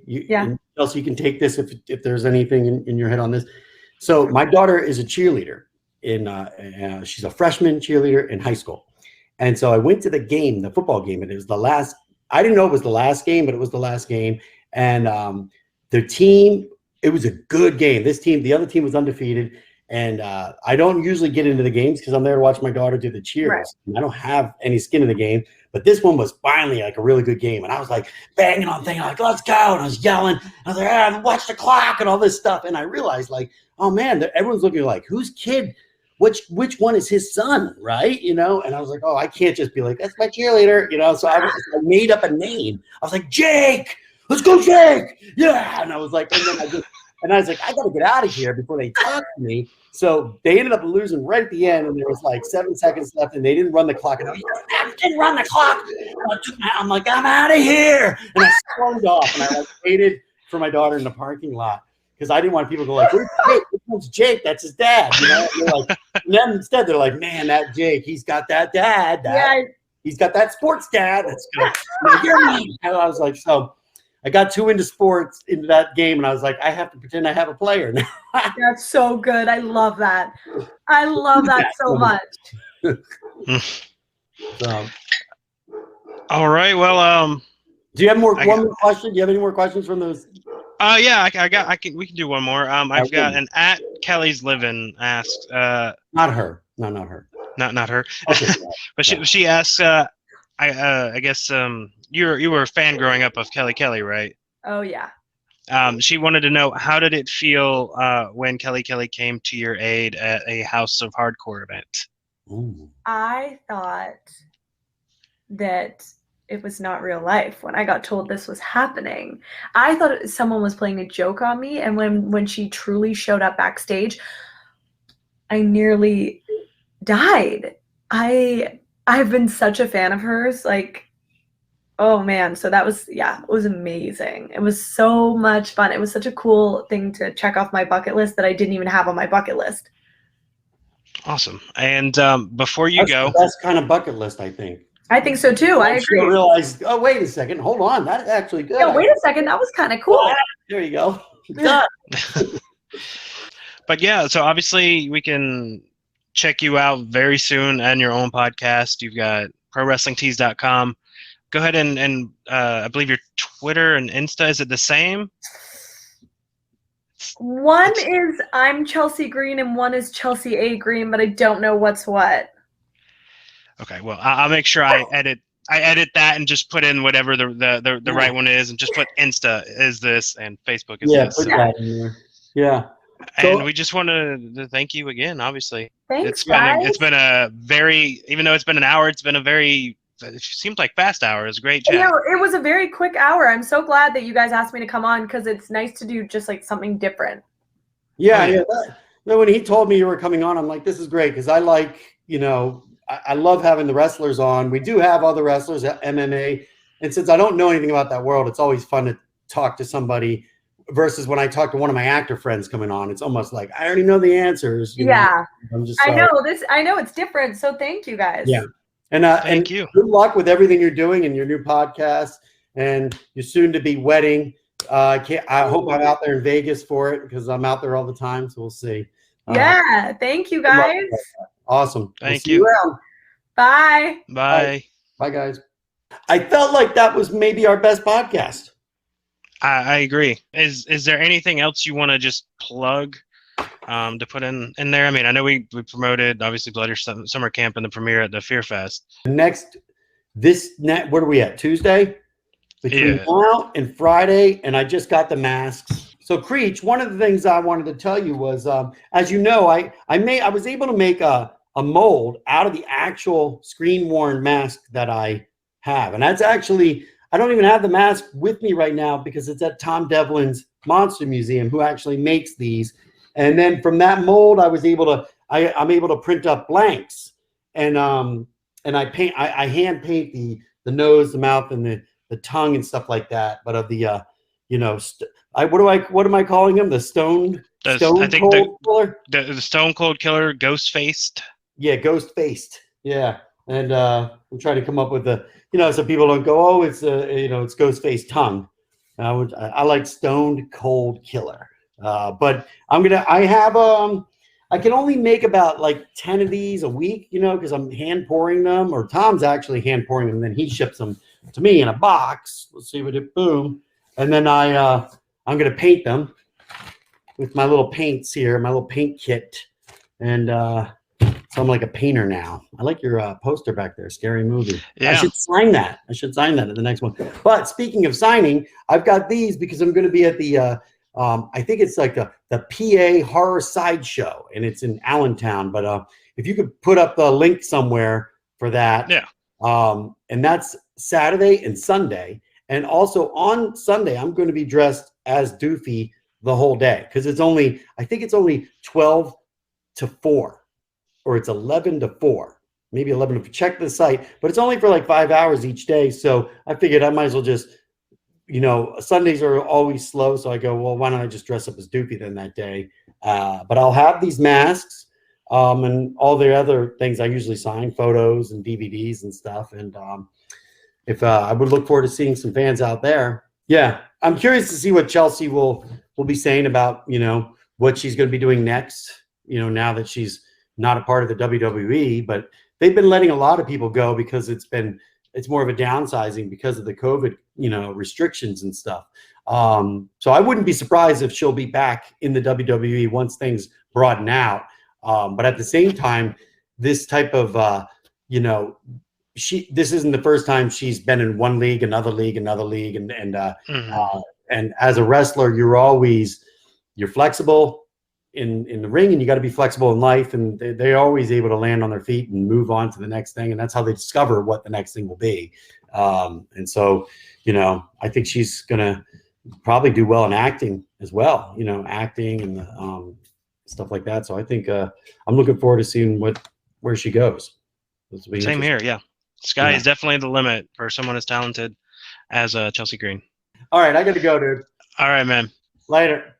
Chelsea, you can take this if there's anything in your head on this. So my daughter is a cheerleader she's a freshman cheerleader in high school. And so I went to the game, the football game, and it was the last, I didn't know it was the last game, but it was the last game. And the team, it was a good game. The other team was undefeated. And I don't usually get into the games because I'm there to watch my daughter do the cheers. Right. I don't have any skin in the game, but this one was finally like a really good game. And I was like banging on things, like, let's go. And I was yelling. I was like, watch the clock and all this stuff. And I realized, like, oh man, everyone's looking like, whose kid, which one is his son, right? You know? And I was like, oh, I can't just be like, that's my cheerleader, you know? So I made up a name. I was like, Jake, let's go, Jake. Yeah. And I was like, and I was like, I got to get out of here before they talk to me. So they ended up losing right at the end, and there was like 7 seconds left, and they didn't run the clock. And I was like, didn't run the clock. I'm like, I'm out of here. And I stormed off, and I waited for my daughter in the parking lot because I didn't want people to go like, where's Jake? Where's Jake? That's his dad. You know? And then instead, they're like, man, that Jake, he's got that dad. He's got that sports dad. That's good. And I was like, so. I got too into sports into that game, and I was like, I have to pretend I have a player now. That's so good. I love that. I love that so much. So, All right. Well, do you have one more question? Do you have any more questions from those? Yeah, we can do one more. I've got an at Kelly's Living asked. Not her. No, not her. Not her. Okay, but she asks. I guess you were a fan growing up of Kelly, right? Oh yeah. She wanted to know, how did it feel when Kelly came to your aid at a House of Hardcore event? Ooh. I thought that it was not real life when I got told this was happening. I thought someone was playing a joke on me, and when she truly showed up backstage, I nearly died. I've been such a fan of hers, like, oh man. So that was, yeah, it was amazing. It was so much fun. It was such a cool thing to check off my bucket list that I didn't even have on my bucket list. Awesome. And before you go, the best kind of bucket list, I think. I think so too. I agree. I realized, oh, wait a second. Hold on. That's actually good. Yeah, wait a second. That was kind of cool. There you go. But yeah, so obviously we can check you out very soon on your own podcast. You've got ProWrestlingTees.com. Go ahead and I believe your Twitter and Insta, is it the same? One is I'm Chelsea Green and one is Chelsea A. Green, but I don't know what's what. Okay, well, I'll make sure I edit that and just put in whatever the right one is, and just put Insta is this and Facebook is this. Put that in there. Yeah. And we just want to thank you again, obviously. Thanks, guys. It's been a very, even though it's been an hour, it's been a very, it seemed like fast hour. It was a great chat. Yeah, it was a very quick hour. I'm so glad that you guys asked me to come on, because it's nice to do just like something different. Yeah. When he told me you were coming on, I'm like, this is great, because I like, I love having the wrestlers on. We do have other wrestlers at MMA. And since I don't know anything about that world, it's always fun to talk to somebody versus when I talk to one of my actor friends coming on. It's almost like I already know the answers. Yeah. I know it's different. So thank you guys. Yeah. And thank you. Good luck with everything you're doing and your new podcast and your soon to be wedding. I hope I'm out there in Vegas for it, because I'm out there all the time. So we'll see. Yeah. Thank you guys. Awesome. Thank you. Bye. Bye. Bye, guys. I felt like that was maybe our best podcast. I agree. Is there anything else you want to just plug to put in there? I mean, I know we promoted, obviously, Bloody Summer Camp and the premiere at the Fear Fest. What are we at? Tuesday? Between now and Friday, and I just got the masks. So, Creech, one of the things I wanted to tell you was, as you know, I was able to make a mold out of the actual screen-worn mask that I have. And that's actually, I don't even have the mask with me right now because it's at Tom Devlin's Monster Museum, who actually makes these. And then from that mold, I'm able to print up blanks. And I hand paint the nose, the mouth, and the tongue and stuff like that. But of the, what am I calling him? The Stone Cold Killer? The Stone Cold Killer, Ghost-Faced. Yeah, ghost-faced. Yeah, and I'm trying to come up with so people don't go, oh, it's it's ghost-faced tongue. I like Stone Cold Killer. But I can only make about like 10 of these a week, because I'm hand pouring them, or Tom's actually hand pouring them, and then he ships them to me in a box. Let's see what it boom, and then I'm gonna paint them with my little paints here, my little paint kit, and so I'm like a painter now. I like your poster back there, Scary Movie. Yeah. I should sign that at the next one. But speaking of signing, I've got these because I'm going to be at the, I think it's like the PA Horror Sideshow, and it's in Allentown. But if you could put up the link somewhere for that. Yeah. And that's Saturday and Sunday. And also on Sunday, I'm going to be dressed as Doofy the whole day, because I think it's only 12 to 4. Or it's 11 to 4, maybe 11 to check the site, but it's only for like 5 hours each day. So I figured I might as well just, Sundays are always slow. So I go, well, why don't I just dress up as Doofy then that day? But I'll have these masks and all the other things I usually sign, photos and DVDs and stuff. And if I would look forward to seeing some fans out there. Yeah, I'm curious to see what Chelsea will be saying about, what she's going to be doing next. Now that she's not a part of the WWE, but they've been letting a lot of people go because it's more of a downsizing because of the COVID, restrictions and stuff. So I wouldn't be surprised if she'll be back in the WWE once things broaden out. But at the same time, this type of, this isn't the first time she's been in one league, another league, and as a wrestler, you're flexible in the ring, and you got to be flexible in life, and they're always able to land on their feet and move on to the next thing, and that's how they discover what the next thing will be. And so, I think she's gonna probably do well in acting as well, acting and stuff like that. So I think I'm looking forward to seeing where she goes. Same here, yeah. Sky is definitely the limit for someone as talented as Chelsea Green. All right, I got to go, dude. All right, man. Later.